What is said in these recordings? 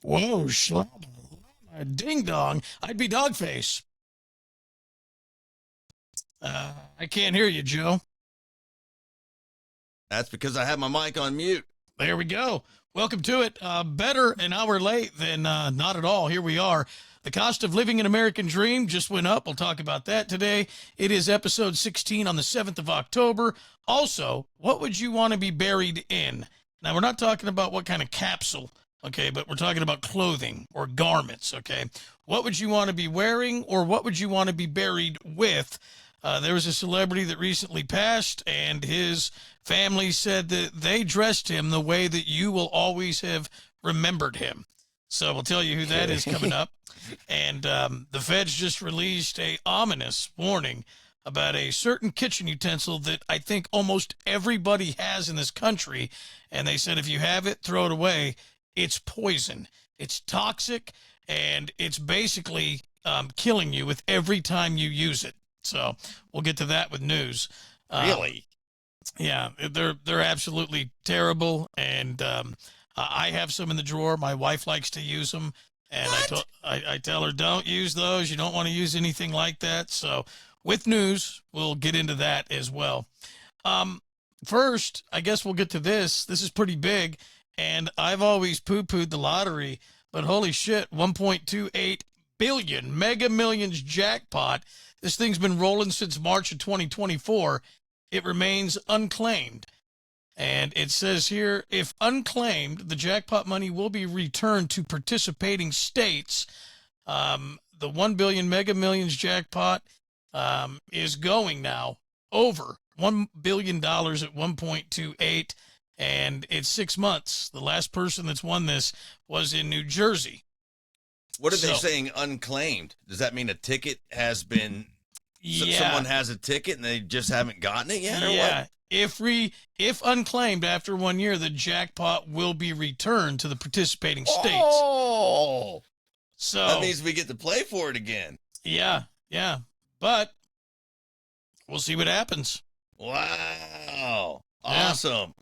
Whoa, ding dong. I'd be Dogface. I can't hear you, Joe. That's because I have my mic on mute. There we go. Welcome to it. Better an hour late than not at all. Here we are. The cost of living an American dream just went up. We'll talk about that today. It is episode 16 on the 7th of October. Also, what would you want to be buried in? Now, we're not talking about what kind of capsule, okay, but we're talking about clothing or garments, okay? What would you want to be wearing, or what would you want to be buried with? There was a celebrity that recently passed, and his family said that they dressed him the way that you will always have remembered him. So we'll tell you who that is coming up. And the feds just released a ominous warning about a certain kitchen utensil that I think almost everybody has in this country. And they said if you have it, throw it away. It's poison. It's toxic, and it's basically killing you with every time you use it. So we'll get to that with news. Really? Yeah, they're absolutely terrible, and I have some in the drawer. My wife likes to use them, and I tell her don't use those. You don't want to use anything like that. So with news, we'll get into that as well. First, I guess we'll get to this. This is pretty big, and I've always poo-pooed the lottery, but holy shit, 1.28 billion Mega Millions jackpot. This thing's been rolling since March of 2024. It remains unclaimed. And it says here, if unclaimed, the jackpot money will be returned to participating states. The 1 billion Mega Millions jackpot is going now over $1 billion at 1.28, and it's 6 months. The last person that's won this was in New Jersey. What are they saying unclaimed? Does that mean a ticket has been... Yeah. Someone has a ticket and they just haven't gotten it yet, or yeah. what? If unclaimed after 1 year, the jackpot will be returned to the participating states. Oh, so that means we get to play for it again. Yeah. But we'll see what happens. Wow. Awesome.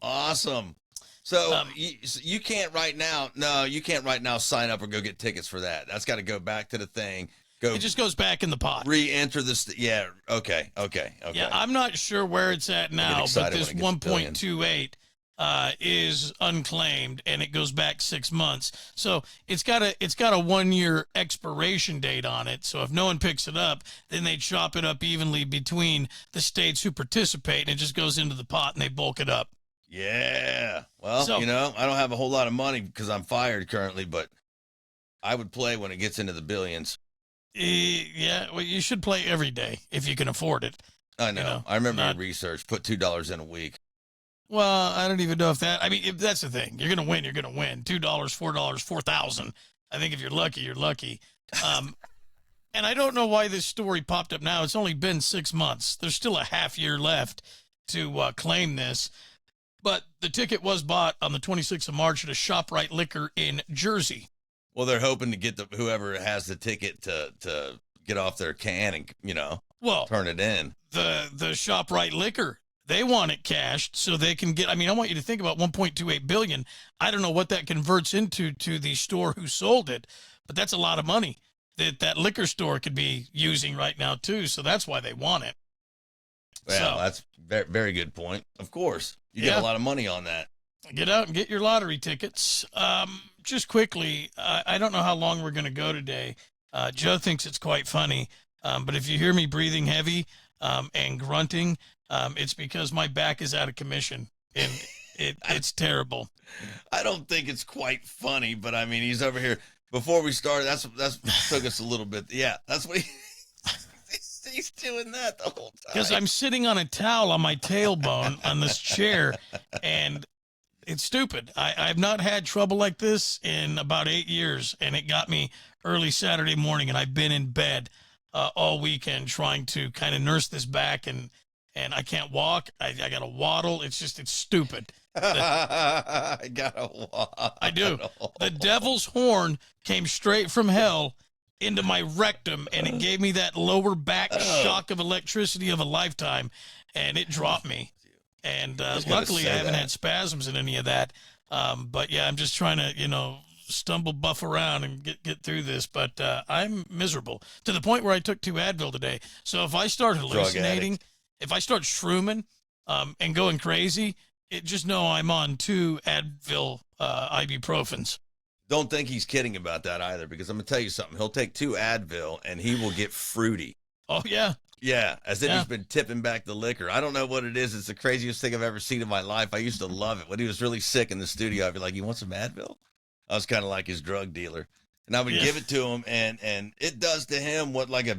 So you can't right now. No, you can't right now sign up or go get tickets for that. That's got to go back to the thing. It just goes back in the pot. Re-enter this. Yeah. Okay. Yeah, I'm not sure where it's at now, but this 1.28 is unclaimed, and it goes back 6 months. So it's got a 1 year expiration date on it. So if no one picks it up, then they chop it up evenly between the states who participate, and it just goes into the pot, and they bulk it up. Yeah. Well, I don't have a whole lot of money because I'm fired currently, but I would play when it gets into the billions. Yeah, well, you should play every day if you can afford it. I know. I remember your research. Put $2 in a week. Well, I don't even know if that... I mean, if that's the thing. You're going to win. You're going to win. $2, $4, $4,000. I think if you're lucky, you're lucky. And I don't know why this story popped up now. It's only been 6 months. There's still a half year left to claim this. But the ticket was bought on the 26th of March at a ShopRite Liquor in Jersey. Well, they're hoping to get whoever has the ticket to get off their can and, turn it in. The ShopRite Liquor, they want it cashed so they can get, I want you to think about 1.28 billion. I don't know what that converts into to the store who sold it, but that's a lot of money that liquor store could be using right now too. So that's why they want it. Well, that's very, very good point. Of course, you get a lot of money on that. Get out and get your lottery tickets. Just quickly, I don't know how long we're going to go today. Joe thinks it's quite funny, but if you hear me breathing heavy and grunting, it's because my back is out of commission, and it's terrible. I don't think it's quite funny, but he's over here. Before we started, that's took us a little bit. Yeah, that's what he's doing that the whole time. Because I'm sitting on a towel on my tailbone on this chair, and it's stupid. I've not had trouble like this in about 8 years, and it got me early Saturday morning, and I've been in bed all weekend trying to kind of nurse this back, and I can't walk. I got to waddle. It's stupid. I got to waddle. I do. The devil's horn came straight from hell into my rectum, and it gave me that lower back shock of electricity of a lifetime, and it dropped me. And luckily, I haven't had spasms in any of that. But yeah, I'm just trying to, buff around and get through this, but I'm miserable to the point where I took 2 Advil today. So if I start hallucinating, if I start shrooming and going crazy, just know I'm on 2 Advil ibuprofens. Don't think he's kidding about that either, because I'm going to tell you something. He'll take 2 Advil and he will get fruity. Oh, yeah. Yeah, as if he's been tipping back the liquor. I don't know what it is. It's the craziest thing I've ever seen in my life. I used to love it. When he was really sick in the studio, I'd be like, you want some Advil? I was kind of like his drug dealer. And I would give it to him, and it does to him what like a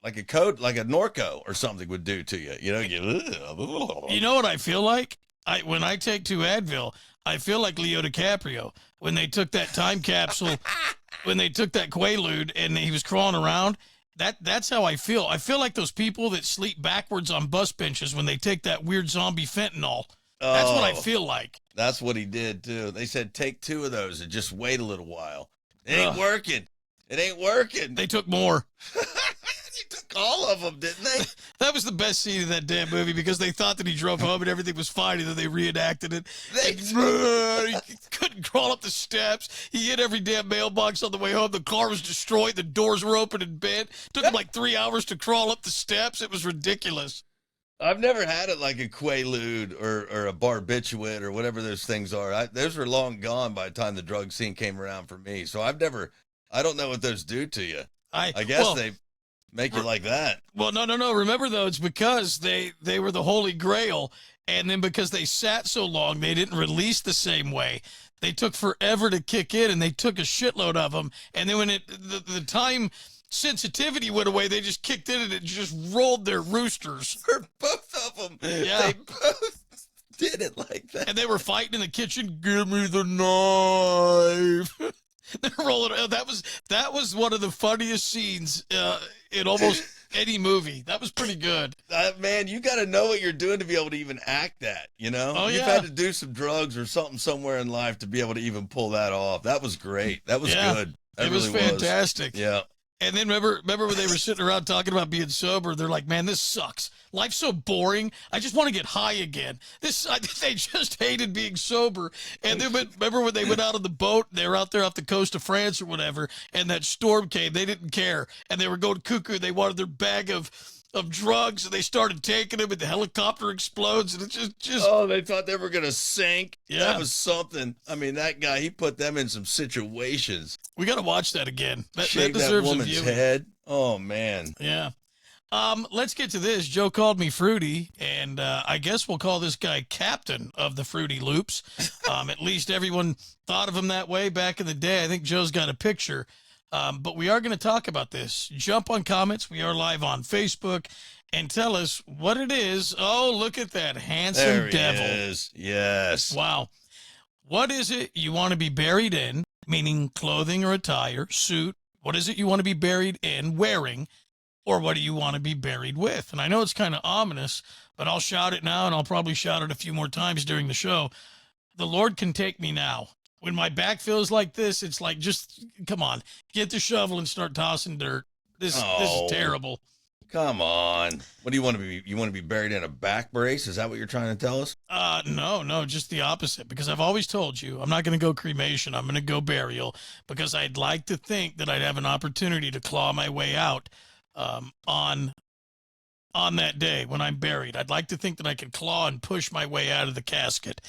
Norco or something would do to you. You know, you know what I feel like? When I take 2 Advil, I feel like Leo DiCaprio when they took that time capsule, when they took that Quaalude and he was crawling around. That's how I feel. I feel like those people that sleep backwards on bus benches when they take that weird zombie fentanyl. That's what I feel like. That's what he did, too. They said, take 2 of those and just wait a little while. It ain't working. It ain't working. They took more. They took all of them, didn't they? That was the best scene in that damn movie because they thought that he drove home and everything was fine, and then they reenacted it. He couldn't crawl up the steps. He hit every damn mailbox on the way home. The car was destroyed. The doors were open and bent. Took him like 3 hours to crawl up the steps. It was ridiculous. I've never had it like a Quaalude or a barbiturate or whatever those things are. Those were long gone by the time the drug scene came around for me. So I don't know what those do to you. I guess they make you like that. Well, no. Remember, though, it's because they were the Holy Grail, and then because they sat so long, they didn't release the same way. They took forever to kick in, and they took a shitload of them. And then when the time sensitivity went away, they just kicked in, and it just rolled their roosters. For both of them. Yeah. They both did it like that. And they were fighting in the kitchen. Give me the knife. They're rolling. That was one of the funniest scenes in almost any movie. That was pretty good. Man, you got to know what you're doing to be able to even act that, you know? Oh, You've had to do some drugs or something somewhere in life to be able to even pull that off. That was great. That was good. It was really fantastic. Yeah. And then remember when they were sitting around talking about being sober? They're like, man, this sucks. Life's so boring. I just want to get high again. They just hated being sober. And then remember when they went out on the boat? They were out there off the coast of France or whatever, and that storm came. They didn't care, and they were going cuckoo. They wanted their bag of drugs, and they started taking them, and the helicopter explodes, and it's just oh, they thought they were gonna sink. Yeah, that was something. I mean, that guy, he put them in some situations. We got to watch that again. That Shake deserves that woman's head. Oh man. Yeah. Let's get to this. Joe called me Fruity, and I guess we'll call this guy Captain of the Fruity Loops. At least everyone thought of him that way back in the day. I think Joe's got a picture. But we are going to talk about this. Jump on comments. We are live on Facebook, and tell us what it is. Oh, look at that handsome there he devil. Is. Yes. Wow. What is it you want to be buried in? Meaning clothing or attire, suit. What is it you want to be buried in, wearing? Or what do you want to be buried with? And I know it's kind of ominous, but I'll shout it now, and I'll probably shout it a few more times during the show. The Lord can take me now. When my back feels like this, it's like, just come on, get the shovel and start tossing dirt. This is terrible. Come on. What do you want to be? You want to be buried in a back brace? Is that what you're trying to tell us? No, just the opposite. Because I've always told you, I'm not going to go cremation. I'm going to go burial, because I'd like to think that I'd have an opportunity to claw my way out on that day when I'm buried. I'd like to think that I could claw and push my way out of the casket.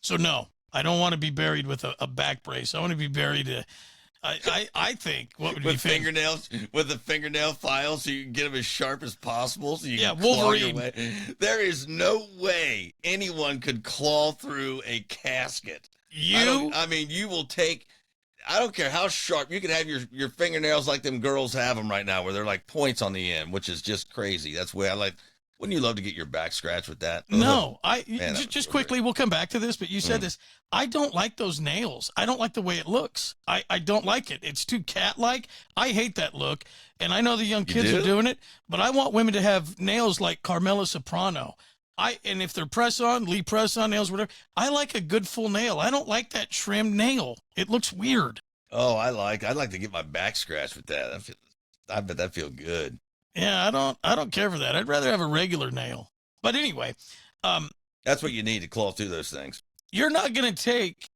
So no. I don't want to be buried with a back brace. I want to be buried. I think what would with be fingernails with a fingernail file, so you can get them as sharp as possible. So you can Wolverine. Claw your way. There is no way anyone could claw through a casket. I mean, you will take. I don't care how sharp. You can have your fingernails like them girls have them right now, where they're like points on the end, which is just crazy. That's the way I like. Wouldn't you love to get your back scratched with that? No, just quickly, we'll come back to this, but you said this. I don't like those nails. I don't like the way it looks. I don't like it. It's too cat-like. I hate that look, and I know the young kids are doing it, but I want women to have nails like Carmela Soprano. And if they're press-on, Lee press-on nails, whatever, I like a good full nail. I don't like that trimmed nail. It looks weird. Oh, I'd like to get my back scratched with that. I bet that feel good. Yeah, I don't care for that. I'd rather have a regular nail. But anyway, that's what you need to claw through those things. You're not going to take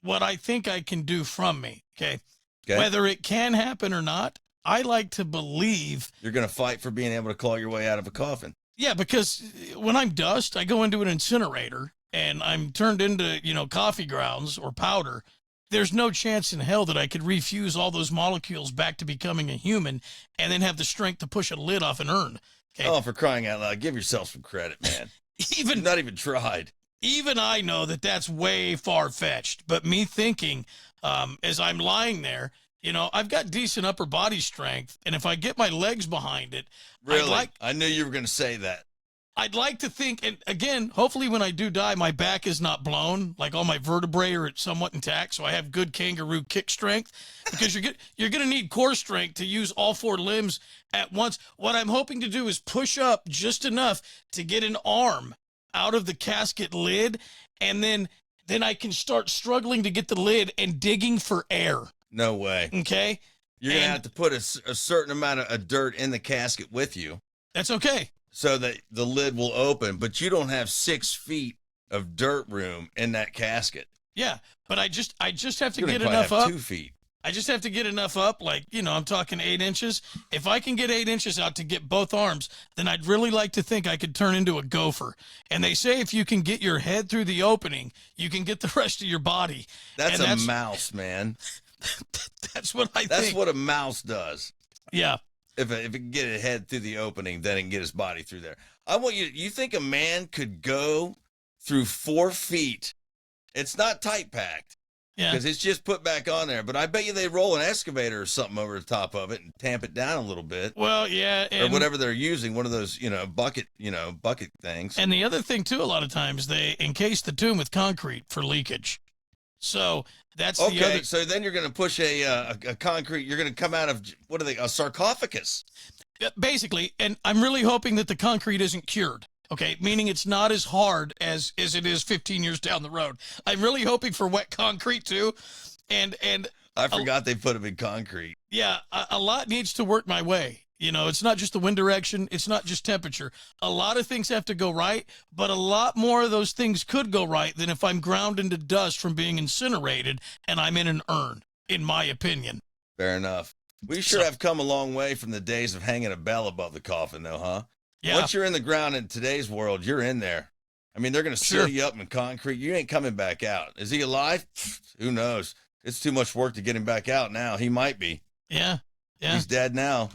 what I think I can do from me. Okay. Okay. Whether it can happen or not, I like to believe You're going to fight for being able to claw your way out of a coffin. Yeah, because when I'm dust, I go into an incinerator and I'm turned into, coffee grounds or powder. There's no chance in hell that I could refuse all those molecules back to becoming a human and then have the strength to push a lid off an urn. Okay? Oh, for crying out loud, give yourself some credit, man. You've not even tried. Even I know that that's way far-fetched, but me thinking, as I'm lying there, I've got decent upper body strength, and if I get my legs behind it, really, I knew you were going to say that. I'd like to think, and again, hopefully when I do die, my back is not blown, like all my vertebrae are somewhat intact, so I have good kangaroo kick strength, because you're going to need core strength to use all four limbs at once. What I'm hoping to do is push up just enough to get an arm out of the casket lid, and then I can start struggling to get the lid and digging for air. No way. Okay? You're going to have to put a certain amount of dirt in the casket with you. That's okay. So that the lid will open, but you don't have 6 feet of dirt room in that casket. Yeah, but I just have to get Have enough up. 2 feet. I just have to get enough up, like, I'm talking 8 inches. If I can get 8 inches out to get both arms, then I'd really like to think I could turn into a gopher. And they say if you can get your head through the opening, you can get the rest of your body. That's a mouse, man. That's what I think. That's what a mouse does. Yeah. If it can get its head through the opening, then it can get his body through there. I want you think a man could go through 4 feet? It's not tight packed. Yeah. Because it's just put back on there. But I bet you they roll an excavator or something over the top of it and tamp it down a little bit. Well, yeah. Or whatever they're using, one of those, bucket things. And the other thing, too, a lot of times, they encase the tomb with concrete for leakage. So that's the other. So then you're going to push a concrete, you're going to come out of, a sarcophagus. Basically, and I'm really hoping that the concrete isn't cured. Okay, meaning it's not as hard as it is 15 years down the road. I'm really hoping for wet concrete too, and I forgot they put them in concrete. Yeah, a lot needs to work my way. It's not just the wind direction, it's not just temperature. A lot of things have to go right, but a lot more of those things could go right than if I'm ground into dust from being incinerated and I'm in an urn, in my opinion. Fair enough. We sure have come a long way from the days of hanging a bell above the coffin, though, huh? Yeah. Once you're in the ground in today's world, you're in there. I mean, they're going to seal you up in concrete. You ain't coming back out. Is he alive? Who knows? It's too much work to get him back out now. He might be. Yeah. He's dead now.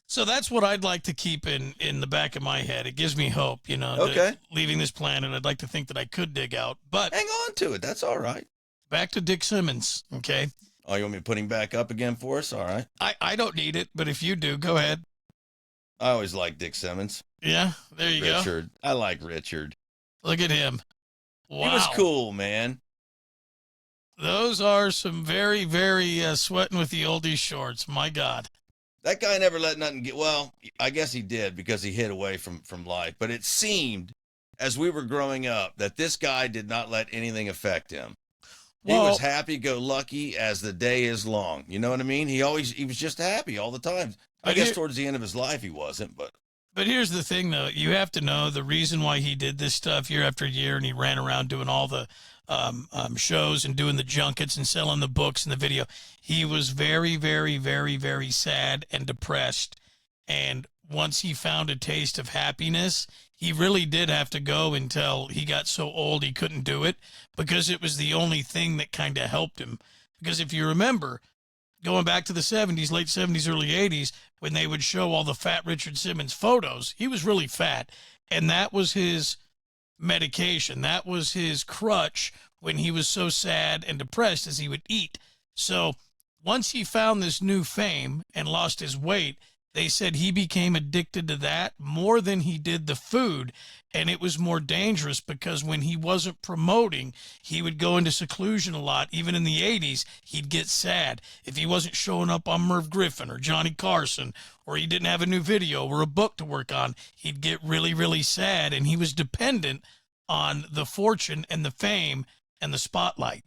So that's what I'd like to keep in the back of my head. It gives me hope, Okay. Leaving this planet, I'd like to think that I could dig out. But hang on to it. That's all right. Back to Dick Simmons, okay? Oh, you want me to put him back up again for us? All right. I don't need it, but if you do, go ahead. I always liked Dick Simmons. Yeah, there you go. Richard. I like Richard. Look at him. Wow. He was cool, man. Those are some very, very sweating with the oldies shorts. My God. That guy never let nothing get, well, I guess he did because he hid away from life. But it seemed, as we were growing up, that this guy did not let anything affect him. Well, he was happy-go-lucky as the day is long. You know what I mean? He was just happy all the time. I guess towards the end of his life he wasn't, but. But here's the thing, though. You have to know the reason why he did this stuff year after year, and he ran around doing all the shows and doing the junkets and selling the books and the video. He was very, very, very, very sad and depressed. And once he found a taste of happiness, he really did have to go until he got so old he couldn't do it, because it was the only thing that kind of helped him. Because if you remember, going back to the 70s, late 70s, early 80s, when they would show all the fat Richard Simmons photos, he was really fat. And that was his medication. That was his crutch when he was so sad and depressed, as he would eat. So once he found this new fame and lost his weight, they said he became addicted to that more than he did the food. And it was more dangerous because when he wasn't promoting, he would go into seclusion a lot. Even in the 80s, he'd get sad. If he wasn't showing up on Merv Griffin or Johnny Carson, or he didn't have a new video or a book to work on, he'd get really, really sad. And he was dependent on the fortune and the fame and the spotlight.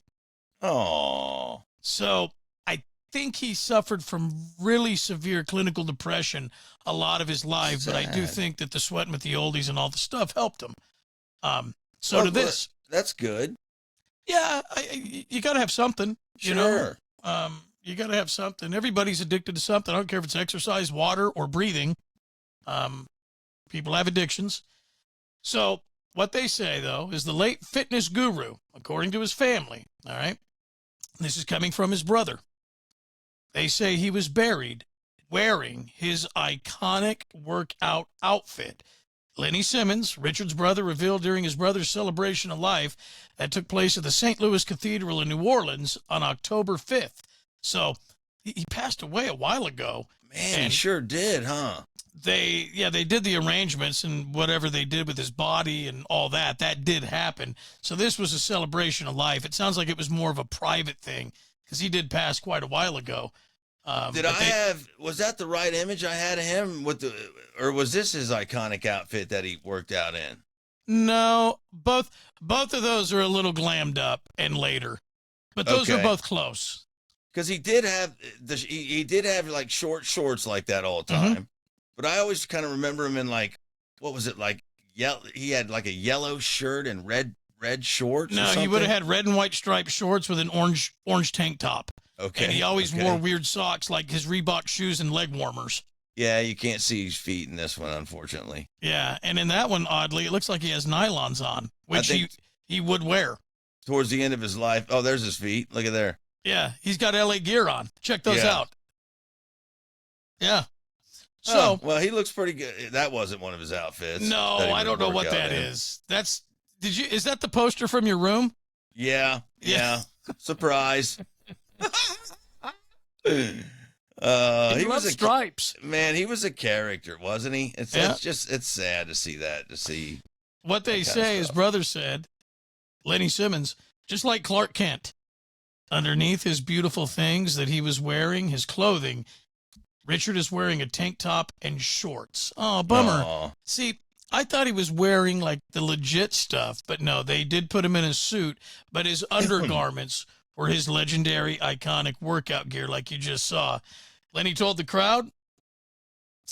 Oh. So I think he suffered from really severe clinical depression a lot of his life, Sad. but I do think that the sweating with the oldies and all the stuff helped him. So to this. That's good. Yeah, you got to have something. You Sure. know, you got to have something. Everybody's addicted to something. I don't care if it's exercise, water, or breathing. Um, People have addictions. So what they say, though, is the late fitness guru, according to his family, all right, this is coming from his brother. They say he was buried wearing his iconic workout outfit. Lenny Simmons, Richard's brother, revealed during his brother's celebration of life that took place at the St. Louis Cathedral in New Orleans on October 5th. So he passed away a while ago. Man, he sure did, huh? They did the arrangements and whatever they did with his body and all that did happen. So this was a celebration of life. It sounds like it was more of a private thing because he did pass quite a while ago. Was that the right image I had of him or was this his iconic outfit that he worked out in? No, both of those are a little glammed up and later, but those are both close. Because he did have he did have like short shorts like that all the time, but I always kind of remember him in like, what was it like? He had like a yellow shirt and red shorts. No, he would have had red and white striped shorts with an orange tank top. Okay. And he always wore weird socks like his Reebok shoes and leg warmers. Yeah, you can't see his feet in this one, unfortunately. Yeah, and in that one, oddly, it looks like he has nylons on, which he would wear. Towards the end of his life. Oh, there's his feet. Look at there. Yeah, he's got LA gear on. Check those out. Yeah. So, well, he looks pretty good. That wasn't one of his outfits. No, I don't know what that is. Is that the poster from your room? Yeah. Surprise. He was stripes. Man, he was a character, wasn't he? It's sad to see that. What they say, his brother said, Lenny Simmons, just like Clark Kent, underneath his beautiful things that he was wearing, his clothing, Richard is wearing a tank top and shorts. Oh, bummer. Aww. See, I thought he was wearing like the legit stuff, but no, they did put him in a suit, but his undergarments were his legendary, iconic workout gear like you just saw. Lenny told the crowd,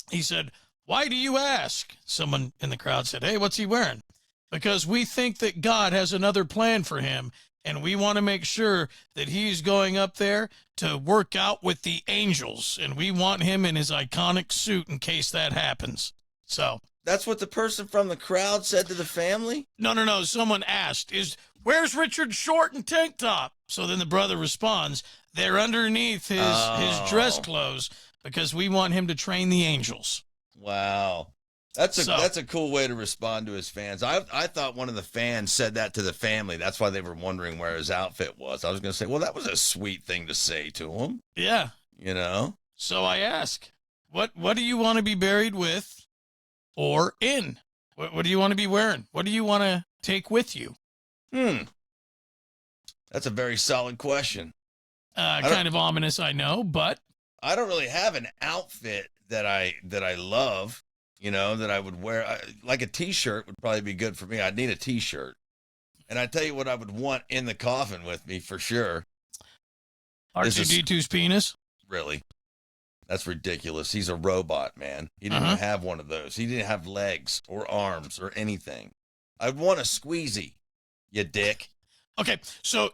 he said, "Why do you ask?" Someone in the crowd said, "Hey, what's he wearing?" "Because we think that God has another plan for him, and we want to make sure that he's going up there to work out with the angels, and we want him in his iconic suit in case that happens." So that's what the person from the crowd said to the family? No. Someone asked, "Where's Richard's short and tank top?" So then the brother responds, "They're underneath his dress clothes because we want him to train the angels." Wow. That's a cool way to respond to his fans. I thought one of the fans said that to the family. That's why they were wondering where his outfit was. I was going to say, well, that was a sweet thing to say to him. Yeah. You know? So I ask, what do you want to be buried with or in? What do you want to be wearing? What do you want to take with you? That's a very solid question. Kind of ominous, I know, but I don't really have an outfit that I love, that I would wear. Like a T-shirt would probably be good for me. I'd need a T-shirt. And I tell you what I would want in the coffin with me for sure. R2-D2's penis? Really? That's ridiculous. He's a robot, man. He didn't even have one of those. He didn't have legs or arms or anything. I'd want a squeezy, you dick. Okay, so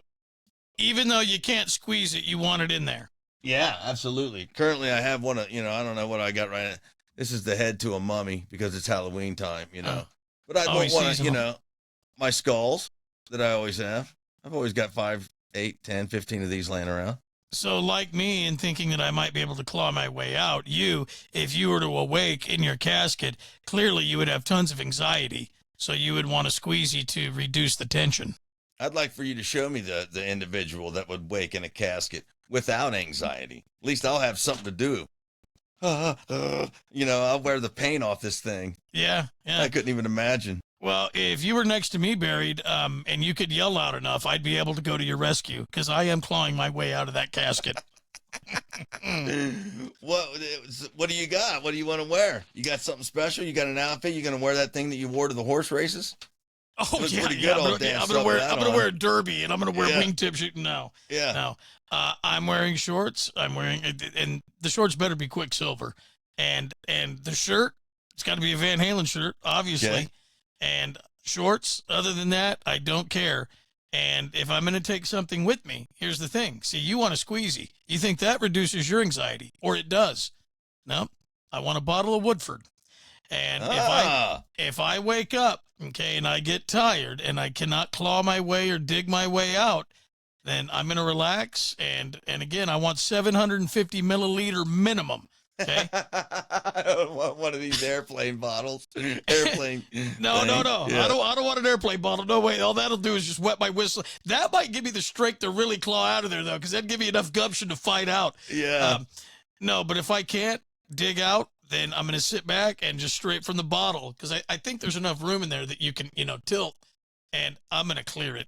even though you can't squeeze it, you want it in there. Yeah, absolutely. Currently, I have one of, I don't know what I got right now. This is the head to a mummy because it's Halloween time, But I don't want, my skulls that I always have. I've always got 5, 8, 10, 15 of these laying around. So like me and thinking that I might be able to claw my way out, if you were to awake in your casket, clearly you would have tons of anxiety. So you would want a squeezy to reduce the tension. I'd like for you to show me the individual that would wake in a casket without anxiety. At least I'll have something to do. I'll wear the paint off this thing. Yeah. I couldn't even imagine. Well, if you were next to me buried, and you could yell loud enough, I'd be able to go to your rescue because I am clawing my way out of that casket. What do you got? What do you want to wear? You got something special? You got an outfit? You going to wear that thing that you wore to the horse races? Oh, yeah. I'm going to wear a derby, and I'm going to wear wingtip shooting now. Yeah. No. I'm wearing shorts. And the shorts better be Quicksilver. And the shirt, it's got to be a Van Halen shirt, obviously. Okay. And shorts, other than that, I don't care. And if I'm going to take something with me, here's the thing. See, you want a squeezy. You think that reduces your anxiety, or it does. No, I want a bottle of Woodford. And if I wake up, okay, and I get tired and I cannot claw my way or dig my way out, then I'm going to relax. And again, I want 750 milliliter minimum. Okay. I don't want one of these airplane bottles. Airplane. No. Yeah. I don't want an airplane bottle. No way. All that'll do is just wet my whistle. That might give me the strength to really claw out of there, though, because that'd give me enough gumption to fight out. Yeah. No, but if I can't dig out, then I'm going to sit back and just straight from the bottle, because I think there's enough room in there that you can, tilt, and I'm going to clear it.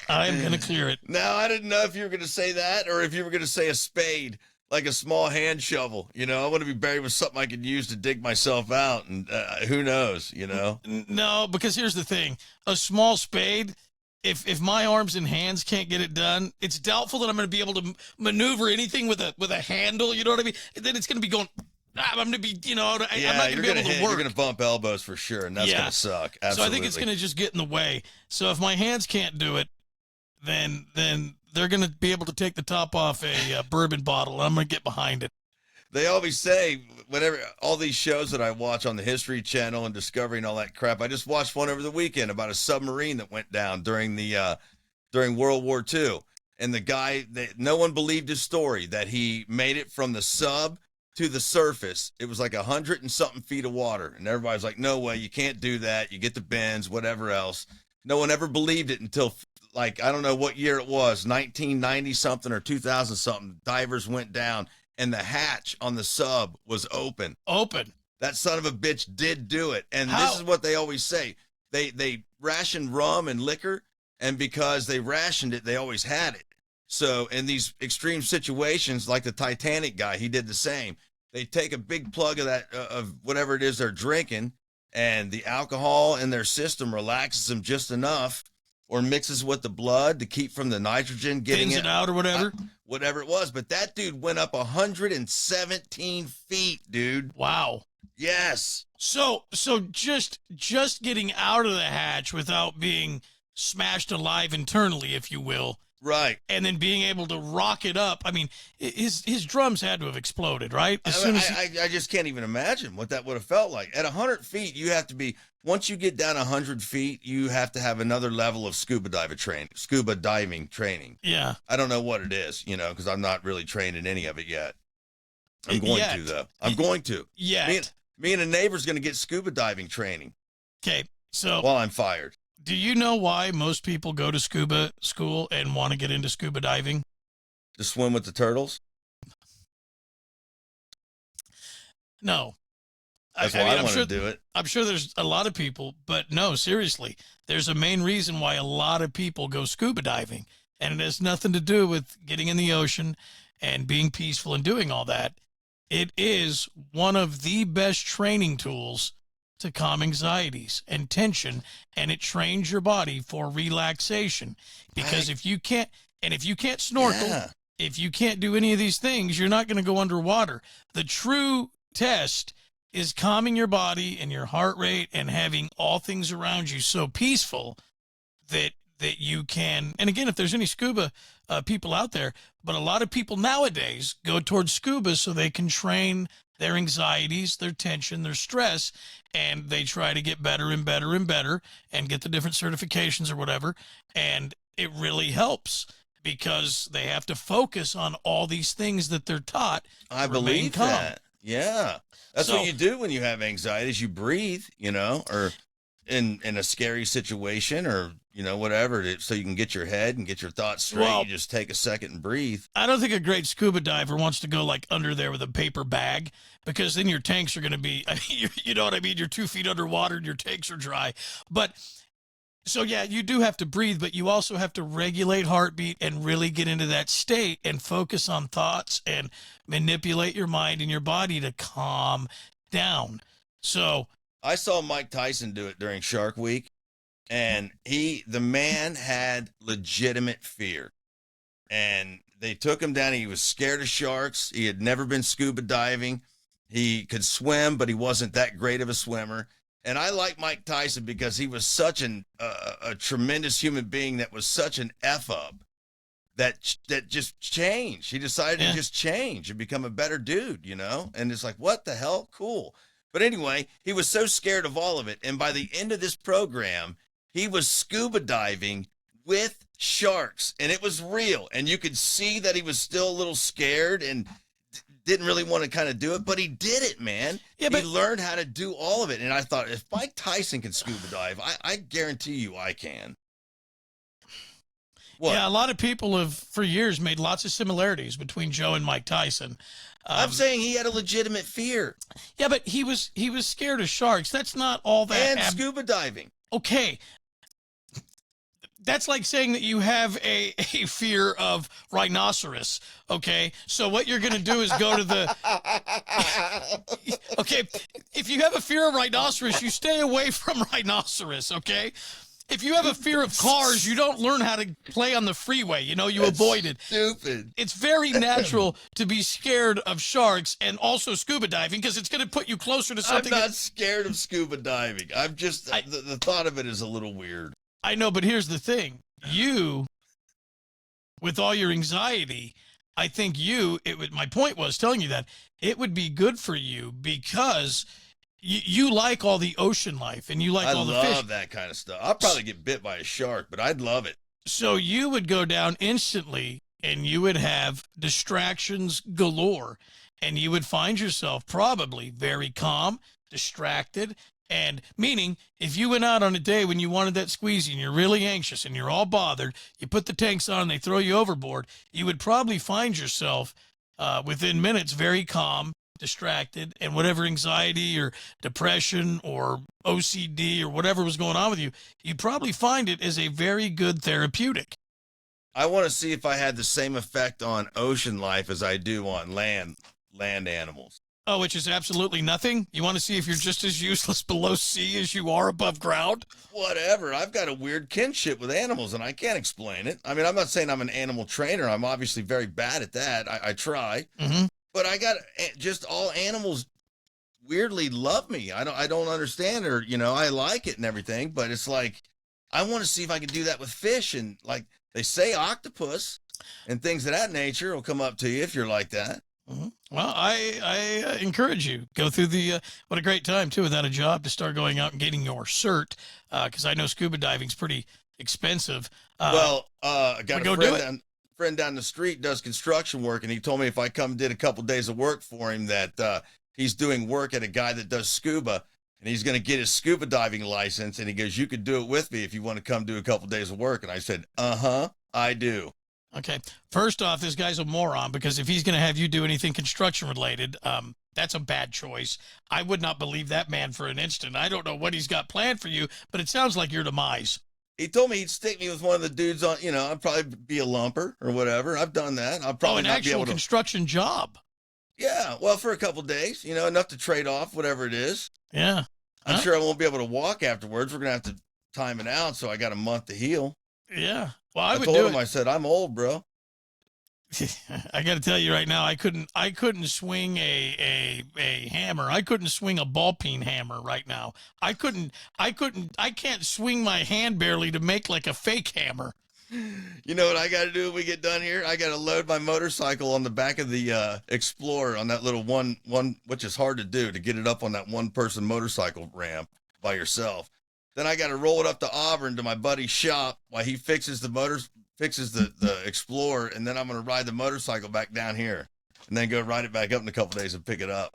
I'm going to clear it. Now, I didn't know if you were going to say that or if you were going to say a spade. Like a small hand shovel, I want to be buried with something I could use to dig myself out, and who knows, No, because here's the thing: a small spade. If my arms and hands can't get it done, it's doubtful that I'm going to be able to maneuver anything with a handle. You know what I mean? Then it's going to be going. I'm going to be, I'm not going to be able to work. You're going to bump elbows for sure, and that's going to suck. Absolutely. So I think it's going to just get in the way. So if my hands can't do it, then they're going to be able to take the top off a bourbon bottle, and I'm going to get behind it. They always say, whenever all these shows that I watch on the History Channel and Discovery and all that crap, I just watched one over the weekend about a submarine that went down during World War II. And the guy, no one believed his story, that he made it from the sub to the surface. It was like 100 and something feet of water. And everybody's like, no way, you can't do that. You get the bends, whatever else. No one ever believed it until, I don't know what year it was, 1990 something or 2000 something. Divers went down and the hatch on the sub was open. That son of a bitch did do it. And This is what they always say. They rationed rum and liquor, and because they rationed it, they always had it. So in these extreme situations, like the Titanic guy, he did the same. They take a big plug of that, of whatever it is they're drinking, and the alcohol in their system relaxes them just enough, or mixes with the blood to keep from the nitrogen getting it out or whatever. Whatever it was. But that dude went up 117 feet, dude. Wow. Yes. So just getting out of the hatch without being smashed alive internally, if you will. Right. And then being able to rock it up. I mean, his drums had to have exploded, right? I just can't even imagine what that would have felt like. At 100 feet, you have to be, once you get down 100 feet, you have to have another level of scuba diving training. Yeah. I don't know what it is, because I'm not really trained in any of it yet. I'm going to, though. I'm going to. Yeah. Me and a neighbor's going to get scuba diving training. Okay. So while I'm fired. Do you know why most people go to scuba school and want to get into scuba diving? To swim with the turtles? No. That's why I want to do it. I'm sure there's a lot of people, but no, seriously. There's a main reason why a lot of people go scuba diving, and it has nothing to do with getting in the ocean and being peaceful and doing all that. It is one of the best training tools to calm anxieties and tension, and it trains your body for relaxation. Because if you can't snorkel, if you can't do any of these things, you're not going to go underwater. The true test is calming your body and your heart rate and having all things around you so peaceful that you can. And again, if there's any scuba people out there, but a lot of people nowadays go towards scuba so they can train their anxieties, their tension, their stress, and they try to get better and better and better and get the different certifications or whatever. And it really helps because they have to focus on all these things that they're taught. I believe that. Yeah. That's what you do when you have anxiety is you breathe, or in a scary situation or, whatever, so you can get your head and get your thoughts straight. Well, you just take a second and breathe. I don't think a great scuba diver wants to go like under there with a paper bag, because then your tanks are going to be, you know what I mean? You're 2 feet underwater and your tanks are dry. But so, yeah, you do have to breathe, but you also have to regulate heartbeat and really get into that state and focus on thoughts and manipulate your mind and your body to calm down. So I saw Mike Tyson do it during Shark Week, and the man had legitimate fear, and they took him down. He was scared of sharks. He had never been scuba diving. He could swim, but he wasn't that great of a swimmer. And I like Mike Tyson because he was such a tremendous human being that was such an F-up that just changed. He decided to just change and become a better dude, And it's like, what the hell? Cool. But anyway, he was so scared of all of it. And by the end of this program, he was scuba diving with sharks, and it was real. And you could see that he was still a little scared and didn't really want to kind of do it, but he did it, man. Yeah, but he learned how to do all of it. And I thought, if Mike Tyson can scuba dive, I guarantee you I can. What? Yeah, a lot of people have, for years, made lots of similarities between Joe and Mike Tyson. I'm saying he had a legitimate fear. Yeah, but he was scared of sharks. That's not all that. And scuba diving. Okay. That's like saying that you have a fear of rhinoceros, okay? So what you're going to do is go to the... Okay, if you have a fear of rhinoceros, you stay away from rhinoceros, okay? If you have a fear of cars, you don't learn how to play on the freeway. You avoid it. Stupid. It's very natural to be scared of sharks and also scuba diving because it's going to put you closer to something. I'm not scared of scuba diving. I'm just... the thought of it is a little weird. I know, but here's the thing. You, with all your anxiety, I think my point was telling you that it would be good for you because you like all the ocean life and you like all the fish. I love that kind of stuff. I'll probably get bit by a shark, but I'd love it. So you would go down instantly and you would have distractions galore and you would find yourself probably very calm, distracted. And meaning, if you went out on a day when you wanted that squeezy and you're really anxious and you're all bothered, you put the tanks on and they throw you overboard, you would probably find yourself within minutes very calm, distracted, and whatever anxiety or depression or OCD or whatever was going on with you, you'd probably find it as a very good therapeutic. I want to see if I had the same effect on ocean life as I do on land animals. Oh, which is absolutely nothing? You want to see if you're just as useless below sea as you are above ground? Whatever. I've got a weird kinship with animals, and I can't explain it. I mean, I'm not saying I'm an animal trainer. I'm obviously very bad at that. I try. Mm-hmm. But I got just all animals weirdly love me. I don't understand, or, I like it and everything, but it's like, I want to see if I can do that with fish. And like they say, octopus and things of that nature will come up to you if you're like that. Mm-hmm. Well, I encourage you, go through what a great time too, without a job, to start going out and getting your cert. Cause I know scuba diving's pretty expensive. I got a friend down the street does construction work. And he told me if I did a couple days of work for him, that, he's doing work at a guy that does scuba and he's going to get his scuba diving license. And he goes, you could do it with me if you want to come do a couple days of work. And I said, I do. Okay. First off, this guy's a moron because if he's going to have you do anything construction related, that's a bad choice. I would not believe that man for an instant. I don't know what he's got planned for you, but it sounds like your demise. He told me he'd stick me with one of the dudes on, I'd probably be a lumper or whatever. I've done that. I'll probably an actual construction job. Yeah. Well, for a couple of days, enough to trade off whatever it is. Yeah. I'm sure I won't be able to walk afterwards. We're going to have to time it out. So I got a month to heal. Yeah. Well, I would told do him, it. I said, I'm old, bro. I got to tell you right now, I couldn't swing a hammer. I couldn't swing a ball peen hammer right now. I can't swing my hand barely to make like a fake hammer. You know what I got to do when we get done here? I got to load my motorcycle on the back of the Explorer on that little one, which is hard to do, to get it up on that one-person motorcycle ramp by yourself. Then I got to roll it up to Auburn to my buddy's shop while he fixes the Explorer, and then I'm going to ride the motorcycle back down here and then go ride it back up in a couple days and pick it up.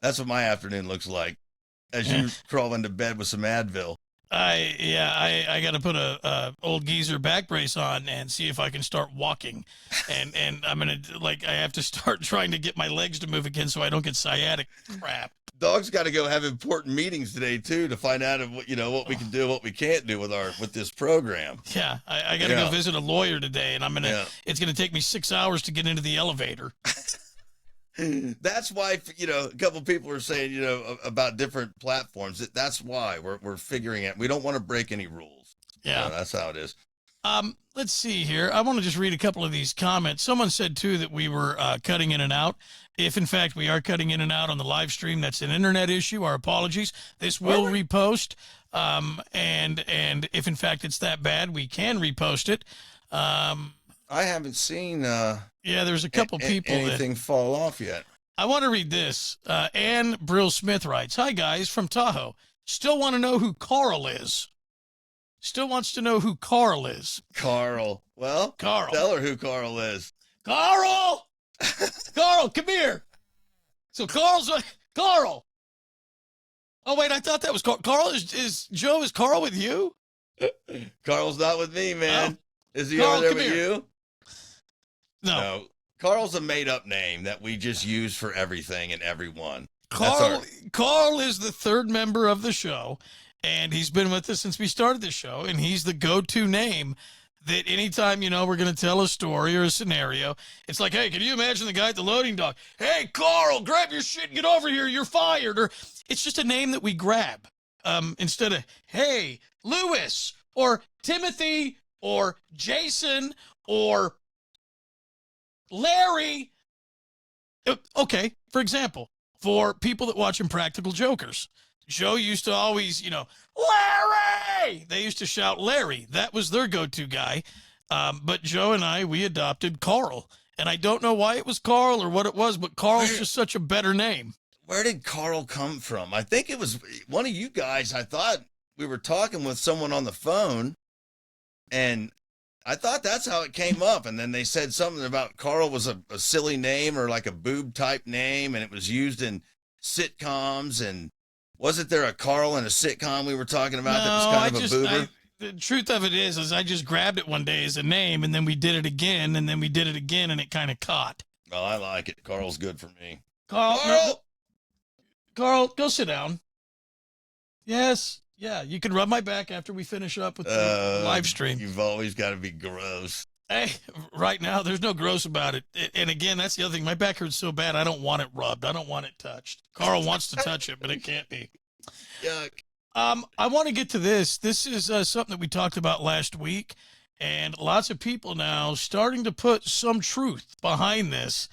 That's what my afternoon looks like as you crawl into bed with some Advil. I got to put a old geezer back brace on and see if I can start walking. And I'm going to, I have to start trying to get my legs to move again so I don't get sciatic crap. Dog's got to go have important meetings today too to find out what we can do, what we can't do with this program. Yeah, I got to go visit a lawyer today, and it's gonna take me 6 hours to get into the elevator. That's why a couple people are saying about different platforms. That's why we're figuring it. We don't want to break any rules. Yeah, that's how it is. Let's see here. I want to just read a couple of these comments. Someone said too that we were cutting in and out. If in fact we are cutting in and out on the live stream, that's an internet issue. Our apologies. This will repost. And if in fact it's that bad, we can repost it. I haven't seen there's a couple people anything fall off yet. I want to read this. Ann Brill Smith writes, "Hi guys from Tahoe. Still want to know who Carl is. Still wants to know who Carl is." Carl. Well, Carl. Tell her who Carl is. Carl! Carl, come here. So Carl's Carl. Oh wait, I thought that was Carl. Carl is Joe? Is Carl with you? Carl's not with me, man. Is he Carl, over there with here. you? No. Carl's a made-up name that we just use for everything and everyone. Carl is the third member of the show, and he's been with us since we started the show, and he's the go-to name that anytime, we're going to tell a story or a scenario, it's like, hey, can you imagine the guy at the loading dock? Hey, Carl, grab your shit and get over here. You're fired. Or it's just a name that we grab instead of, hey, Lewis or Timothy or Jason or Larry. Okay, for example, for people that watch Impractical Jokers, Joe used to always, Larry! They used to shout Larry. That was their go-to guy. But Joe and we adopted Carl. And I don't know why it was Carl or what it was, but Carl's just such a better name. Where did Carl come from? I think it was one of you guys. I thought we were talking with someone on the phone, and I thought that's how it came up. And then they said something about Carl was a silly name or like a boob type name, and it was used in sitcoms. And wasn't there a Carl in a sitcom we were talking about that was kind of a boober? The truth of it is I just grabbed it one day as a name, and then we did it again, and then we did it again, and it kind of caught. Oh, I like it. Carl's good for me. Carl, go sit down. Yes. Yeah, you can rub my back after we finish up with the live stream. You've always got to be gross. Hey, right now, there's no gross about it. And again, that's the other thing. My back hurts so bad, I don't want it rubbed. I don't want it touched. Carl wants to touch it, but it can't be. Yuck. I want to get to this. This is something that we talked about last week, and lots of people now starting to put some truth behind this.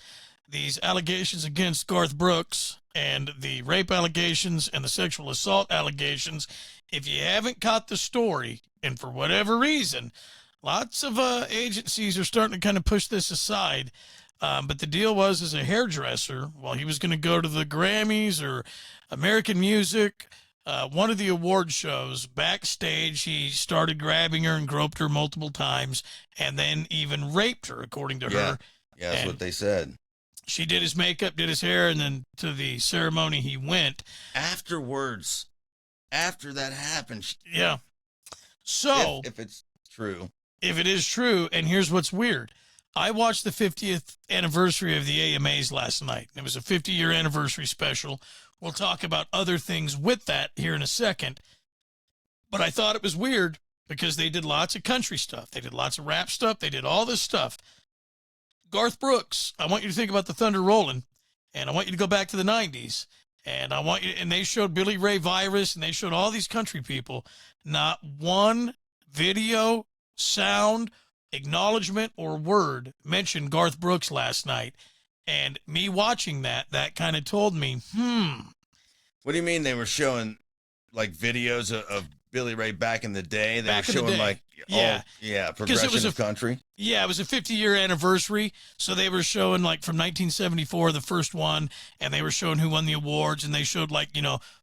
These allegations against Garth Brooks and the rape allegations and the sexual assault allegations. If you haven't caught the story, and for whatever reason, lots of agencies are starting to kind of push this aside. But the deal was, as a hairdresser, while he was going to go to the Grammys or American Music, one of the award shows, backstage, he started grabbing her and groped her multiple times and then even raped her, according to her. Yeah, that's what they said. She did his makeup, did his hair, and then to the ceremony he went. Afterwards, after that happened. Yeah. So, if it's true. If it is true, and here's what's weird. I watched the 50th anniversary of the AMAs last night. It was a 50-year anniversary special. We'll talk about other things with that here in a second. But I thought it was weird because they did lots of country stuff. They did lots of rap stuff. They did all this stuff. Garth Brooks, I want you to think about the Thunder Rolling, and I want you to go back to the 90s. And they showed Billy Ray Cyrus, and they showed all these country people. Not one video, sound, acknowledgement, or word mentioned Garth Brooks last night. And me watching that kind of told me, What do you mean they were showing like videos of Billy Ray back in the day? They were showing progression of country. Yeah, it was a 50-year anniversary, so they were showing like from 1974, the first one, and they were showing who won the awards, and they showed like,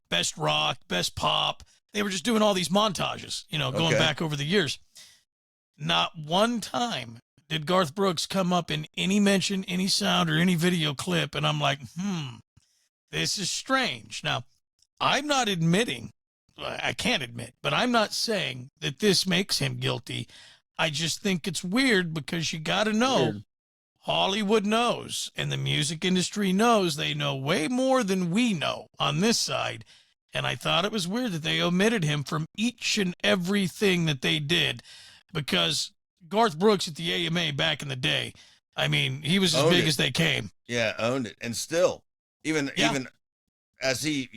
best rock, best pop. They were just doing all these montages, going back over the years. Not one time did Garth Brooks come up in any mention, any sound, or any video clip, and I'm like, this is strange. Now, I'm not admitting, I can't admit, but I'm not saying that this makes him guilty. I just think it's weird because you got to know, Hollywood knows, and the music industry knows. They know way more than we know on this side, and I thought it was weird that they omitted him from each and everything that they did, because Garth Brooks at the AMA back in the day, I mean, he was as big as they came. Yeah, owned it. And still, even as he,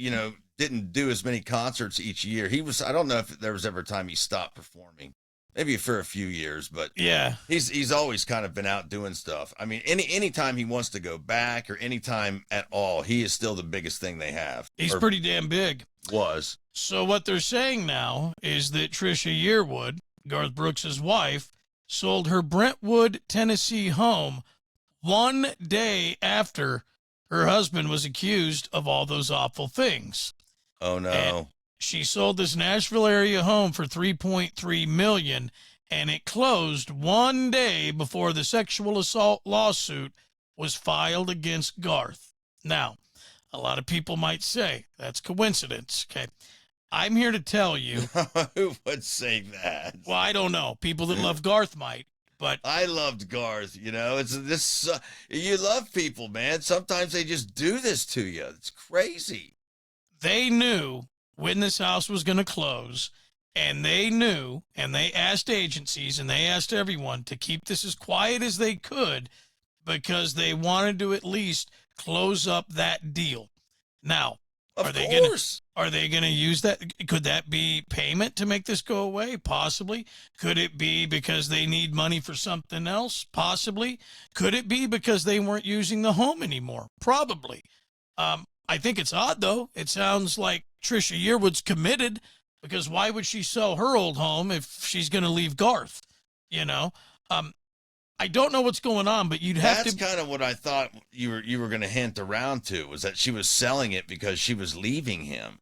didn't do as many concerts each year, I don't know if there was ever a time he stopped performing. maybe for a few years, but Yeah. he's always kind of been out doing stuff. I mean, anytime he wants to go back or anytime at all, he is still the biggest thing they have. He's pretty damn big. Was. So what they're saying now is that Trisha Yearwood, Garth Brooks' wife, sold her Brentwood, Tennessee home 1 day after her husband was accused of all those awful things. Oh no. And she sold this Nashville area home for $3.3 million, and it closed 1 day before the sexual assault lawsuit was filed against Garth. Now, a lot of people might say that's coincidence, okay? I'm here to tell you. Who would say that? Well, I don't know. People that love Garth might, but I loved Garth. You know, it's this. You love people, man. Sometimes they just do this to you. It's crazy. they knew when this house was going to close, and they knew, and they asked agencies and they asked everyone to keep this as quiet as they could because they wanted to at least close up that deal. Now, Of are they course. are they going to use that? Could that be payment to make this go away? Possibly. Could it be because they need money for something else? Possibly. Could it be because they weren't using the home anymore? Probably. I think it's odd, though. It sounds like Trisha Yearwood's committed, because why would she sell her old home if she's going to leave Garth? You know, I don't know what's going on, but you'd have That's to. kind of what I thought you were going to hint around to, was that she was selling it because she was leaving him.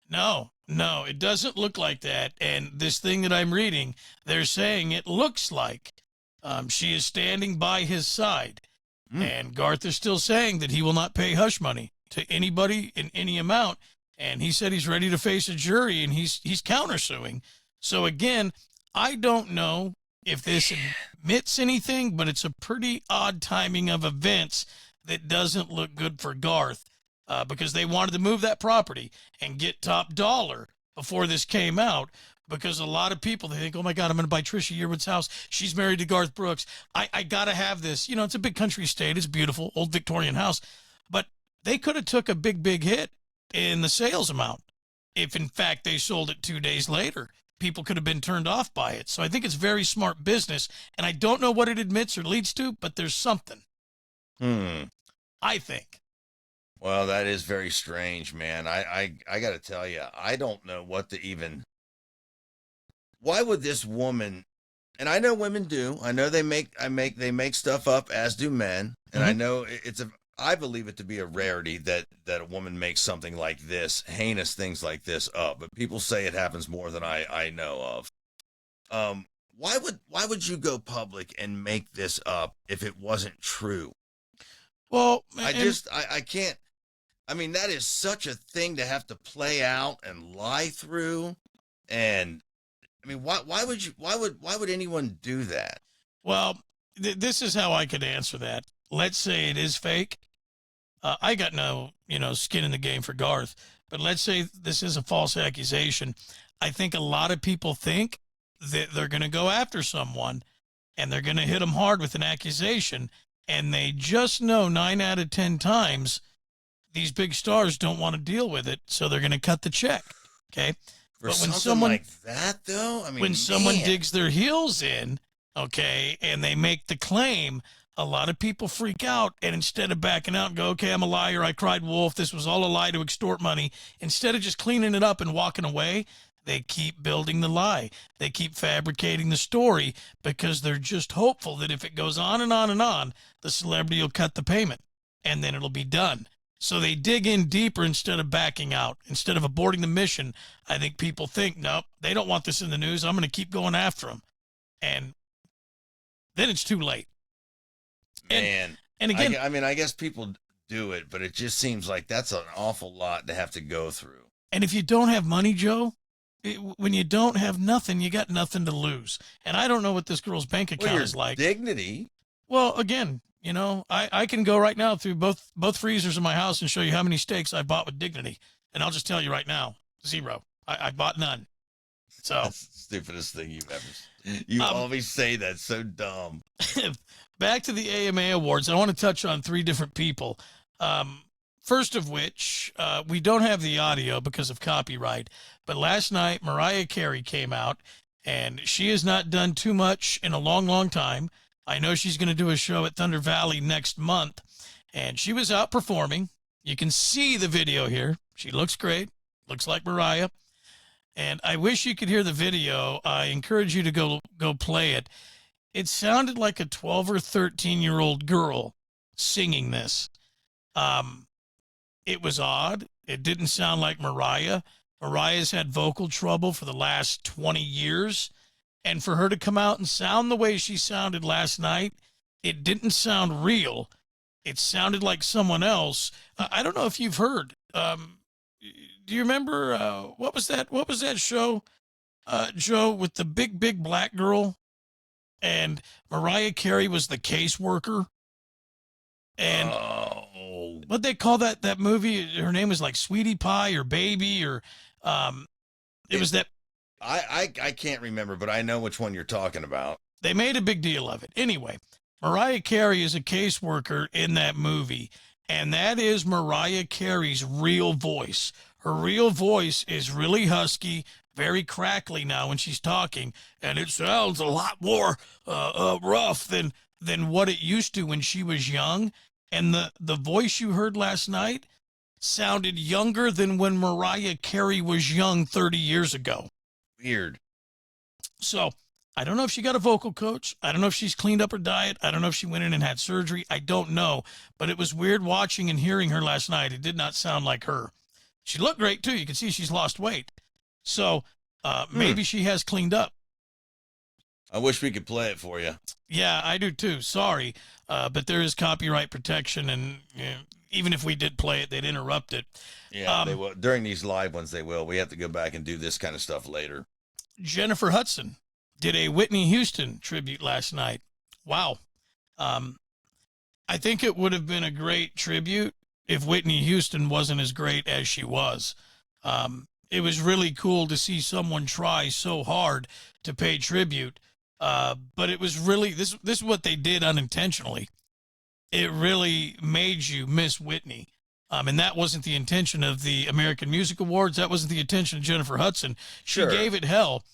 No, it doesn't look like that. And this thing that I'm reading, they're saying it looks like she is standing by his side. And Garth is still saying that he will not pay hush money to anybody in any amount. And he said he's ready to face a jury, and he's countersuing. So again, I don't know if this admits anything, but it's a pretty odd timing of events that doesn't look good for Garth, because they wanted to move that property and get top dollar before this came out. Because a lot of people, they think, oh my God, I'm going to buy Trisha Yearwood's house. She's married to Garth Brooks. I got to have this. You know, it's a big country estate. It's beautiful, old Victorian house. But they could have took a big hit in the sales amount if, in fact, they sold it 2 days later. People could have been turned off by it. So I think it's very smart business. And I don't know what it admits or leads to, but there's something. I think. Well, that is very strange, man. I got to tell you, I don't know what to even. Why would this woman? And I know women do. I know they make stuff up, as do men. And I know I believe it to be a rarity that a woman makes something like this, heinous things like this up. But people say it happens more than I know of. Why would you go public and make this up if it wasn't true? Well, I can't. I mean, that is such a thing to have to play out and lie through. And I mean, why would anyone do that? Well, this is how I could answer that. Let's say it is fake. I got no, skin in the game for Garth, but let's say this is a false accusation. I think a lot of people think that they're going to go after someone and they're going to hit them hard with an accusation. And they just know 9 out of 10 times these big stars don't want to deal with it. So they're going to cut the check. Okay. For but when someone like that, though, I mean, when someone digs their heels in, okay, and they make the claim, a lot of people freak out, and instead of backing out and go, okay, I'm a liar, I cried wolf, this was all a lie to extort money, instead of just cleaning it up and walking away, they keep building the lie. They keep fabricating the story because they're just hopeful that if it goes on and on and on, the celebrity will cut the payment, and then it'll be done. So they dig in deeper instead of backing out. Instead of aborting the mission, I think people think, nope, they don't want this in the news. I'm going to keep going after them. And then it's too late. Man. And again, I mean, I guess people do it, but it just seems like that's an awful lot to have to go through. And if you don't have money, Joe, when you don't have nothing, you got nothing to lose. And I don't know what this girl's bank account is like. Dignity. Well, again, I can go right now through both freezers in my house and show you how many steaks I bought with dignity. And I'll just tell you right now, 0. I bought none. So that's the stupidest thing you've ever. You always say that, so dumb. Back to the AMA Awards, I want to touch on 3 different people. First of which, we don't have the audio because of copyright. But last night, Mariah Carey came out and she has not done too much in a long, long time. I know she's going to do a show at Thunder Valley next month, and she was out performing. You can see the video here. She looks great, looks like Mariah. And I wish you could hear the video. I encourage you to go play it. It sounded like a 12 or 13-year-old girl singing this. It was odd. It didn't sound like Mariah. Mariah's had vocal trouble for the last 20 years. And for her to come out and sound the way she sounded last night, it didn't sound real. It sounded like someone else. I don't know if you've heard. Do you remember what was that show, Joe, with the big black girl, and Mariah Carey was the caseworker, and what they call that movie? Her name was like Sweetie Pie or Baby or it was that. I can't remember, but I know which one you're talking about. They made a big deal of it. Anyway, Mariah Carey is a caseworker in that movie, and that is Mariah Carey's real voice. Her real voice is really husky, very crackly now when she's talking, and it sounds a lot more rough than what it used to when she was young. And the voice you heard last night sounded younger than when Mariah Carey was young 30 years ago. Weird. So I don't know if she got a vocal coach. I don't know if she's cleaned up her diet. I don't know if she went in and had surgery. I don't know. But it was weird watching and hearing her last night. It did not sound like her. She looked great, too. You can see she's lost weight. So maybe she has cleaned up. I wish we could play it for you. Yeah, I do, too. Sorry. But there is copyright protection, and even if we did play it, they'd interrupt it. Yeah, they will. During these live ones, they will. We have to go back and do this kind of stuff later. Jennifer Hudson did a Whitney Houston tribute last night. Wow. I think it would have been a great tribute if Whitney Houston wasn't as great as she was. It was really cool to see someone try so hard to pay tribute. But it was really, this is what they did unintentionally. It really made you miss Whitney. And that wasn't the intention of the American Music Awards. That wasn't the intention of Jennifer Hudson. She gave it hell.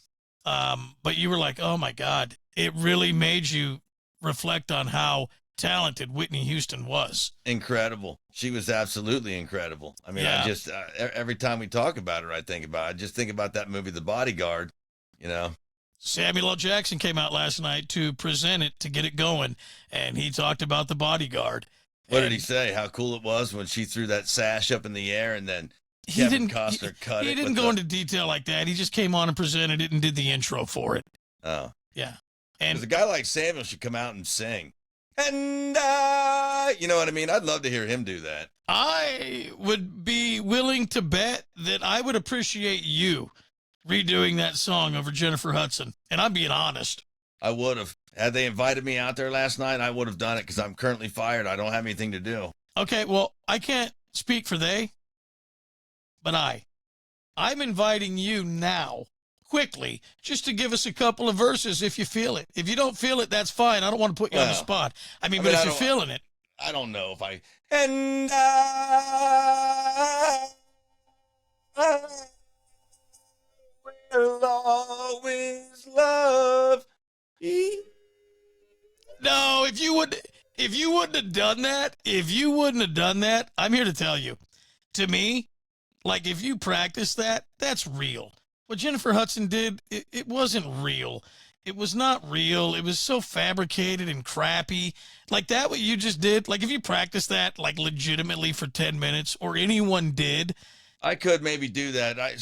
But you were like, oh my God, it really made you reflect on how talented Whitney Houston was. Incredible. She was absolutely incredible. I mean, I just, every time we talk about her, I just think about that movie, The Bodyguard, you know. Samuel L. Jackson came out last night to present it, to get it going, and he talked about The Bodyguard. What did he say? How cool it was when she threw that sash up in the air and then Kevin Costner cut it. He didn't go into detail like that. He just came on and presented it and did the intro for it. Oh. Yeah. And a guy like Samuel should come out and sing. And you know what I mean? I'd love to hear him do that. I would be willing to bet that I would appreciate you redoing that song over Jennifer Hudson. And I'm being honest. I would have. Had they invited me out there last night, I would have done it because I'm currently fired. I don't have anything to do. Okay, well, I can't speak for they, but I'm inviting you now, quickly, just to give us a couple of verses if you feel it. If you don't feel it, that's fine. I don't want to put you on the spot. I mean, but if you're feeling it. I don't know if I... And I will always love you. No, if you wouldn't have done that, I'm here to tell you, to me, like if you practice that, that's real. What Jennifer Hudson did, it wasn't real. It was not real. It was so fabricated and crappy. Like that, what you just did, like if you practice that like legitimately for 10 minutes or anyone did. I could maybe do that. I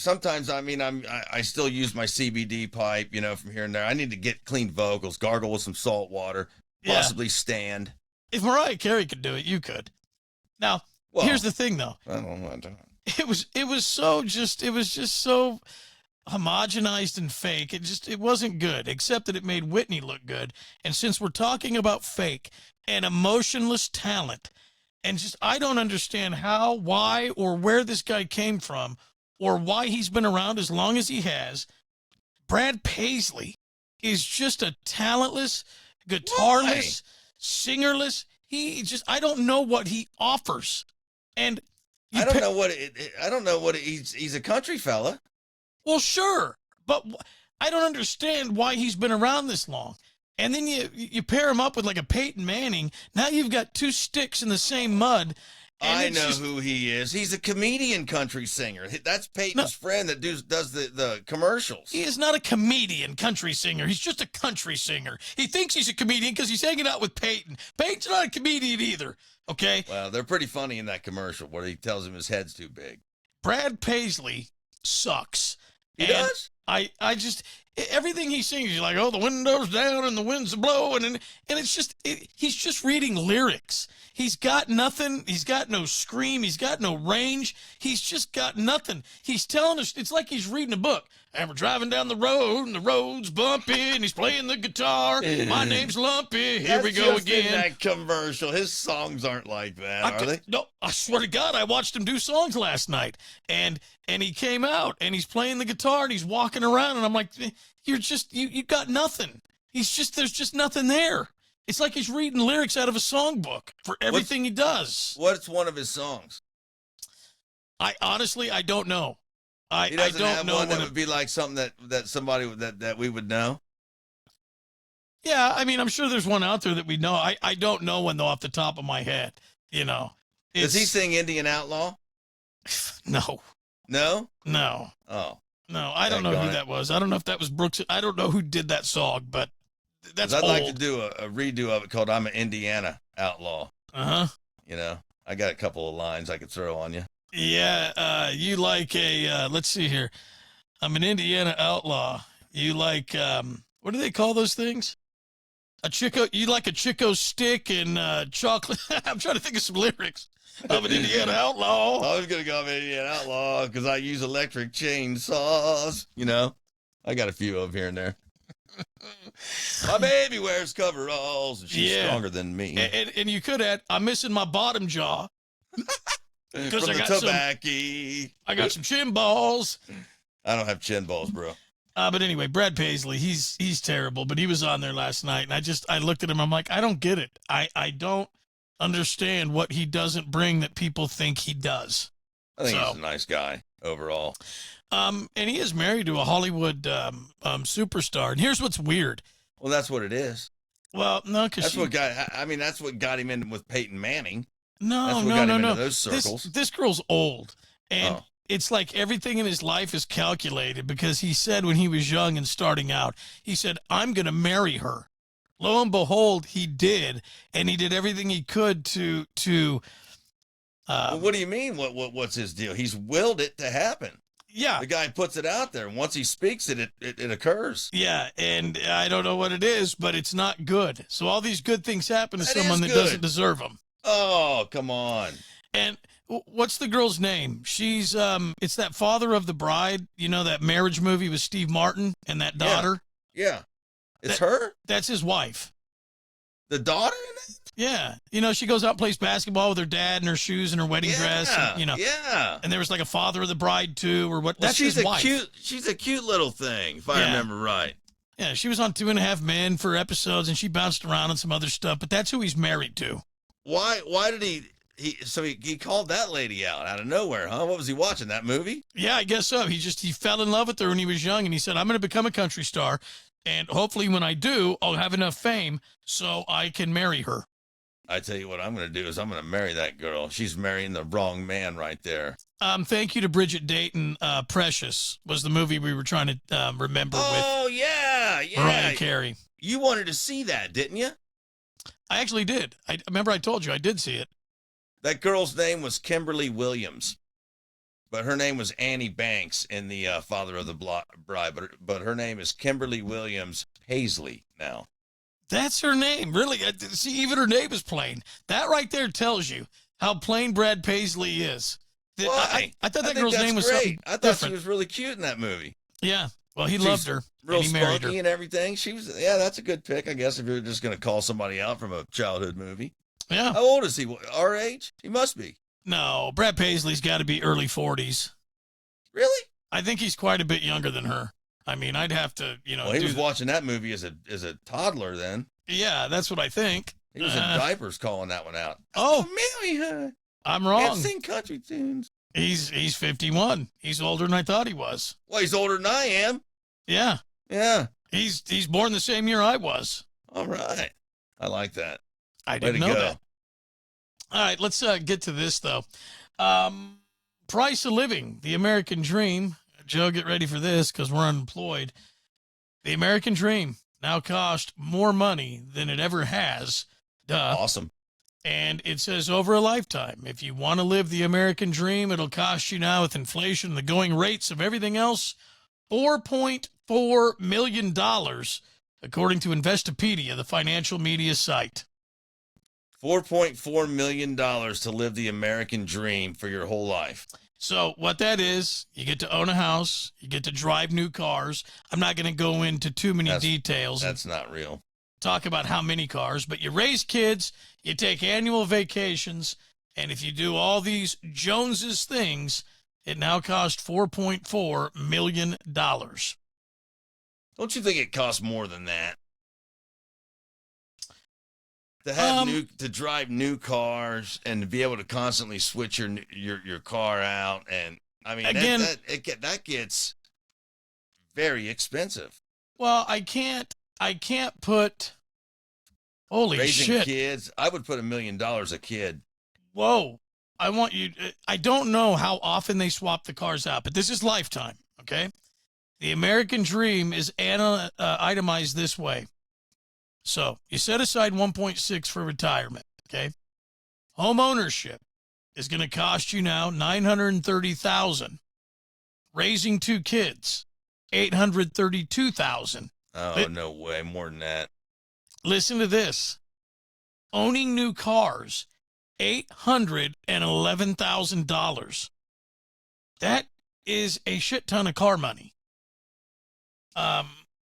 still use my CBD pipe, you know, from here and there. I need to get clean vocals, gargle with some salt water. Possibly stand. If Mariah Carey could do it, you could. Now, here's the thing, though. I don't want to. It was just so homogenized and fake. It wasn't good, except that it made Whitney look good. And since we're talking about fake and emotionless talent, and just I don't understand how, why, or where this guy came from, or why he's been around as long as he has. Brad Paisley is just a talentless, guitarless, singerless. I don't know what he offers. And I don't know what he's a country fella. Well, sure. But I don't understand why he's been around this long. And then you pair him up with like a Peyton Manning. Now you've got two sticks in the same mud. I know who he is. He's a comedian country singer. That's Peyton's friend that does the commercials. He is not a comedian country singer. He's just a country singer. He thinks he's a comedian because he's hanging out with Peyton. Peyton's not a comedian either, okay? Well, they're pretty funny in that commercial where he tells him his head's too big. Brad Paisley sucks. He does? I just, everything he sings, you're like, oh, the window's down and the wind's blowing. And it's just, he's just reading lyrics. He's got nothing. He's got no scream. He's got no range. He's just got nothing. He's telling us, it's like he's reading a book. And we're driving down the road, and the road's bumpy, and he's playing the guitar. My name's Lumpy. Here we go again. In that commercial. His songs aren't like that, are they? No, I swear to God, I watched him do songs last night. And he came out, and he's playing the guitar, and he's walking around, and I'm like, you're just, you got nothing. There's just nothing there. It's like he's reading lyrics out of a songbook for everything he does. What's one of his songs? I don't know. He doesn't have one that would be like something that somebody that we would know. Yeah, I mean, I'm sure there's one out there that we know. I don't know one though off the top of my head. You know, does he sing Indian Outlaw? No. No. No. Oh. No, I don't know who that was. I don't know if that was Brooks. I don't know who did that song, but that's I'd old. like to do a redo of it called "I'm an Indiana Outlaw." You know, I got a couple of lines I could throw on you. Yeah, you like let's see here. I'm an Indiana outlaw. You like, what do they call those things? You like a Chico stick and chocolate. I'm trying to think of some lyrics. I'm an Indiana outlaw. I was going to go, I'm an Indiana outlaw because I use electric chainsaws. You know, I got a few of them here and there. My baby wears coveralls and she's stronger than me. And you could add, I'm missing my bottom jaw. Because I got tobacco. I got some chin balls. I don't have chin balls, bro. But anyway, Brad Paisley, he's terrible, but he was on there last night, and I looked at him, I'm like, I don't get it. I don't understand what he doesn't bring that people think he does. I think he's a nice guy overall. And he is married to a Hollywood superstar, and here's what's weird. Well, that's what it is. Well, no, because that's what got him in with Peyton Manning. No. Those circles. This girl's old, and it's like everything in his life is calculated because he said when he was young and starting out, he said, I'm going to marry her. Lo and behold, he did, and he did everything he could to well, what do you mean? What's his deal? He's willed it to happen. Yeah. The guy puts it out there, and once he speaks it occurs. Yeah, and I don't know what it is, but it's not good. So all these good things happen to someone that doesn't deserve them. Oh, come on. And what's the girl's name? She's, it's that Father of the Bride, you know, that marriage movie with Steve Martin and that daughter? Yeah. It's her? That's his wife. The daughter in it? Yeah. You know, she goes out and plays basketball with her dad in her shoes and her wedding dress. And, you know. Yeah. And there was like a Father of the Bride, too, or what? Well, that's his wife. She's a cute little thing, if I remember right. Yeah, she was on 2.5 Men for episodes, and she bounced around on some other stuff, but that's who he's married to. Why did he called that lady out of nowhere, huh? What was he watching, that movie? Yeah, I guess so. He fell in love with her when he was young, and he said, I'm going to become a country star, and hopefully when I do, I'll have enough fame so I can marry her. I tell you what I'm going to do is I'm going to marry that girl. She's marrying the wrong man right there. Thank you to Bridget Dayton. Precious was the movie we were trying to remember with. Oh, yeah. Mariah Carey. You wanted to see that, didn't you? I actually did. I remember I told you I did see it. That girl's name was Kimberly Williams, but her name was Annie Banks in the Father of the Bride, but her name is Kimberly Williams Paisley now. That's her name, really. See, even her name is plain. That right there tells you how plain Brad Paisley is. Why? I thought that girl's name was great. I thought different. She was really cute in that movie. Yeah. Well, he loved her. Real and he married spunky her. and everything. That's a good pick, I guess, if you're just going to call somebody out from a childhood movie. Yeah. How old is he? Our age? He must be. No, Brad Paisley's got to be early 40s. Really? I think he's quite a bit younger than her. I mean, I'd have to, Well, he was watching that movie as a toddler then. Yeah, that's what I think. He was in diapers calling that one out. Oh, marry her. I'm wrong. Can't sing country tunes. He's 51. He's older than I thought he was. Well, he's older than I am. Yeah. Yeah. He's born the same year I was. All right. I like that. I didn't know that. All right, let's get to this, though. Price of living, the American dream. Joe, get ready for this because we're unemployed. The American dream now costs more money than it ever has. Duh. Awesome. And it says over a lifetime, if you want to live the American dream, it'll cost you now with inflation and the going rates of everything else, $4.4 million, according to Investopedia, the financial media site. $4.4 million to live the American dream for your whole life. So what that is, you get to own a house, you get to drive new cars. I'm not going to go into too many details. That's not real. Talk about how many cars, but you raise kids, you take annual vacations, and if you do all these Joneses things, it now costs $4.4 million. Don't you think it costs more than that? To have to drive new cars and to be able to constantly switch your car out, and I mean again, that gets very expensive. Well, I can't put. Holy Raising shit! Kids, I would put $1 million a kid. Whoa! I don't know how often they swap the cars out, but this is lifetime. Okay, the American dream is itemized this way. So you set aside 1.6 for retirement, okay? Home ownership is going to cost you now $930,000. Raising 2 kids, $832,000. Oh, no way, more than that. Listen to this. Owning new cars, $811,000. That is a shit ton of car money.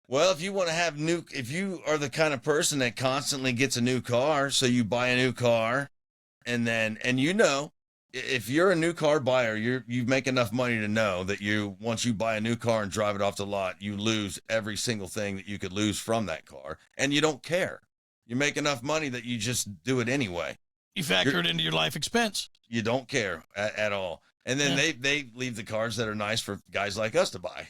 Well, if you want to have if you are the kind of person that constantly gets a new car, so you buy a new car, and if you're a new car buyer, you make enough money to know that once you buy a new car and drive it off the lot, you lose every single thing that you could lose from that car, and you don't care. You make enough money that you just do it anyway. You factor it into your life expense. You don't care at all. And then they leave the cars that are nice for guys like us to buy.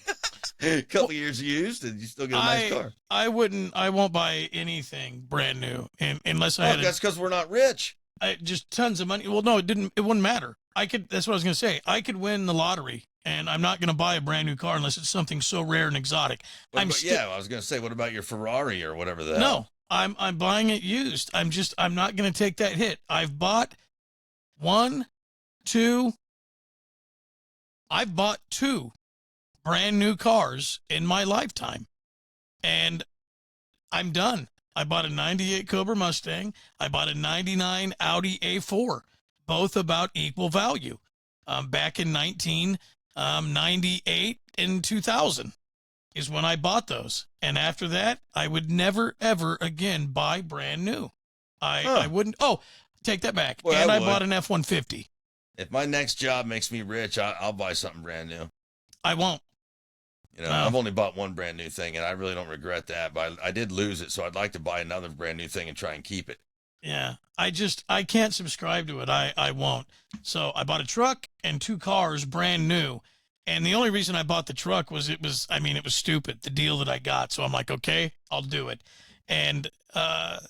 A couple years used, and you still get a nice car. I won't buy anything brand new unless I had. That's because we're not rich. Just tons of money. Well, no, it wouldn't matter. That's what I was going to say. I could win the lottery, and I'm not going to buy a brand new car unless it's something so rare and exotic. I was going to say, what about your Ferrari or whatever the hell? No, I'm buying it used. I'm not going to take that hit. I've bought 2 brand new cars in my lifetime, and I'm done. I bought a 98 Cobra Mustang. I bought a 99 Audi A4, both about equal value, back in 1998 and 2000 is when I bought those. And after that, I would never, ever again buy brand new. I wouldn't. Oh, take that back. Well, and I bought an F-150. If my next job makes me rich, I'll buy something brand new. I won't. I've only bought one brand new thing, and I really don't regret that, but I did lose it, so I'd like to buy another brand new thing and try and keep it. Yeah, I can't subscribe to it. I won't. So I bought a truck and 2 cars brand new, and the only reason I bought the truck was it was stupid, the deal that I got. So I'm like, okay, I'll do it. And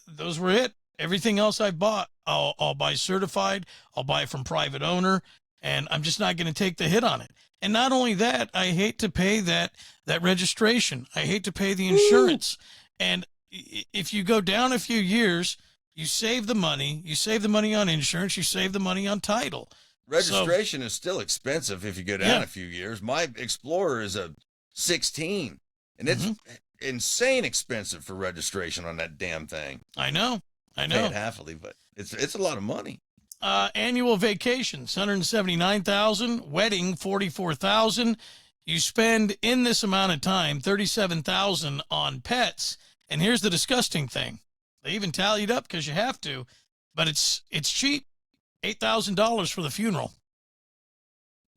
those were it. Everything else I bought, I'll buy certified. I'll buy from private owner, and I'm just not going to take the hit on it. And not only that, I hate to pay that registration. I hate to pay the insurance. And if you go down a few years, you save the money. You save the money on insurance. You save the money on title. Registration is still expensive if you go down a few years. My Explorer is a 16, and it's insane expensive for registration on that damn thing. I know. Pay it halfly, but it's a lot of money. Annual vacations, $179,000. Wedding, $44,000. You spend in this amount of time $37,000 on pets. And here's the disgusting thing: they even tallied up because you have to, but it's cheap. $8,000 for the funeral.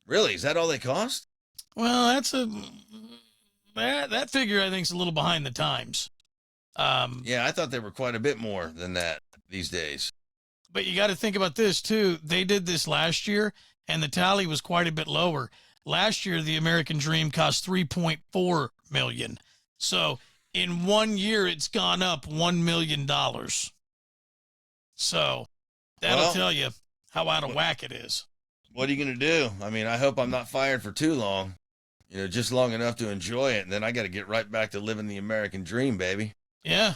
Really? Is that all they cost? Well, that figure I think is a little behind the times. Yeah, I thought they were quite a bit more than that these days. But you got to think about this too. They did this last year, and the tally was quite a bit lower. Last year, the American Dream cost $3.4 million. So in 1 year, it's gone up $1 million. So that'll tell you how out of whack it is. What are you going to do? I mean, I hope I'm not fired for too long. Just long enough to enjoy it, and then I got to get right back to living the American dream, baby. Yeah,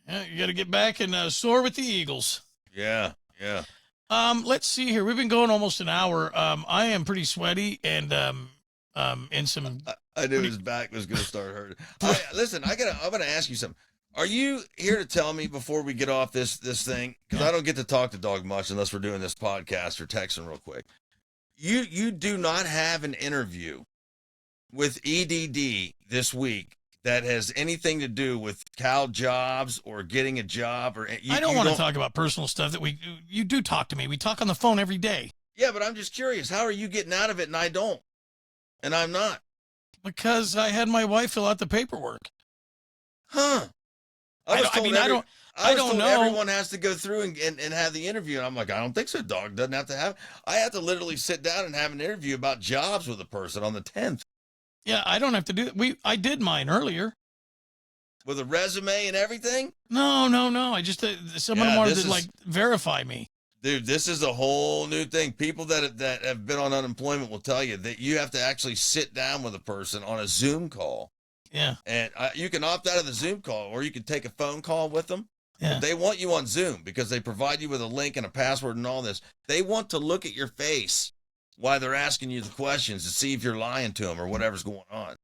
you got to get back and soar with the Eagles. Yeah. Let's see here. We've been going almost an hour. I am pretty sweaty and in some. I knew his back was going to start hurting. Listen, I'm going to ask you something. Are you here to tell me before we get off this thing? Because I don't get to talk to Dog much unless we're doing this podcast or texting real quick. You do not have an interview with EDD this week that has anything to do with Cal jobs or getting a job or I don't want to talk about personal stuff that you do talk to me. We talk on the phone every day. Yeah, but I'm just curious. How are you getting out of it and I don't? And I'm not. Because I had my wife fill out the paperwork. Huh. I don't know. Everyone has to go through and have the interview. And I'm like, I don't think so. Dog doesn't have to have. I have to literally sit down and have an interview about jobs with a person on the 10th. Yeah, I don't have to do it. I did mine earlier. With a resume and everything? No. I just, someone wanted to verify me. Dude, this is a whole new thing. People that have been on unemployment will tell you that you have to actually sit down with a person on a Zoom call. Yeah. And you can opt out of the Zoom call, or you can take a phone call with them. Yeah. They want you on Zoom because they provide you with a link and a password and all this. They want to look at your face while they're asking you the questions to see if you're lying to them or whatever's going on.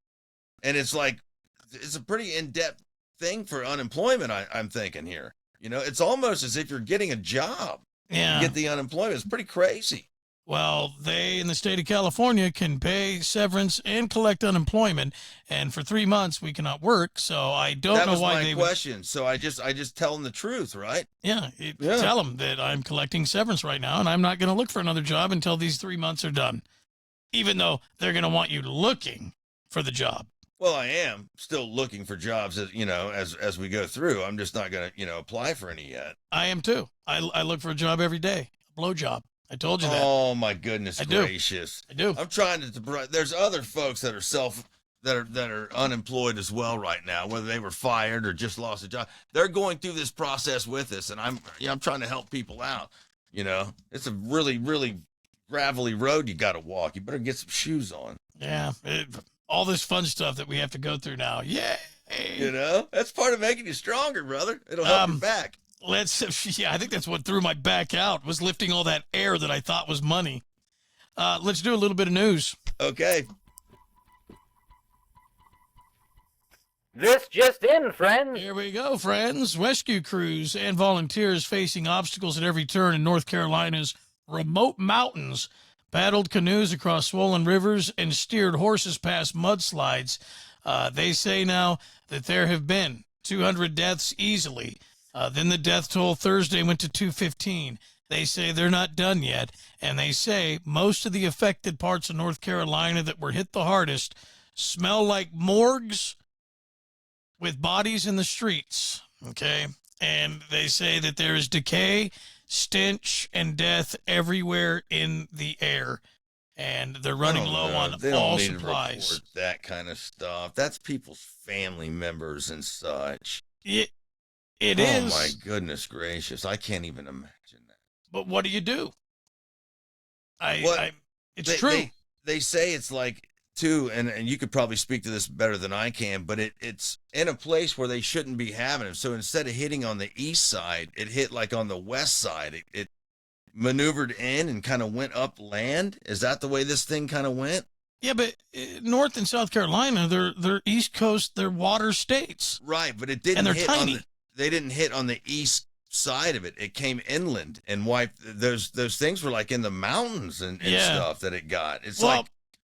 And it's a pretty in-depth thing for unemployment, I'm thinking here. It's almost as if you're getting a job. Yeah. To get the unemployment. It's pretty crazy. Well, they in the state of California can pay severance and collect unemployment, and for 3 months we cannot work. So I don't know why they. That was my question. So I just tell them the truth, right? Yeah, tell them that I'm collecting severance right now, and I'm not going to look for another job until these 3 months are done, even though they're going to want you looking for the job. Well, I am still looking for jobs, as we go through. I'm just not going to apply for any yet. I am too. I look for a job every day, a blow job. I told you that. Oh my goodness gracious! I do. I'm trying to. There's other folks that are unemployed as well right now, whether they were fired or just lost a job. They're going through this process with us, and I'm trying to help people out. It's a really, really gravelly road you got to walk. You better get some shoes on. Yeah, all this fun stuff that we have to go through now. Yeah, that's part of making you stronger, brother. It'll help your back. I think that's what threw my back out, was lifting all that air that I thought was money. Let's do a little bit of news. Okay. This just in, friends. Here we go, friends. Rescue crews and volunteers facing obstacles at every turn in North Carolina's remote mountains paddled canoes across swollen rivers and steered horses past mudslides. They say now that there have been 200 deaths easily. Then the death toll Thursday went to 215. They say they're not done yet, and they say most of the affected parts of North Carolina that were hit the hardest smell like morgues with bodies in the streets, okay? And they say that there is decay, stench, and death everywhere in the air, and they're running low on all supplies. To report that kind of stuff. That's people's family members and such. It is. Oh, my goodness gracious. I can't even imagine that. But what do you do? It's true. They say it's like, too, and you could probably speak to this better than I can, but it's in a place where they shouldn't be having them. So instead of hitting on the east side, it hit like on the west side. It maneuvered in and kind of went up land. Is that the way this thing kind of went? Yeah, but North and South Carolina, they're East Coast, they're water states. Right, but it didn't and they're hit tiny. They didn't hit on the east side of it. It came inland and wiped. Those things were like in the mountains and stuff that it got. It's like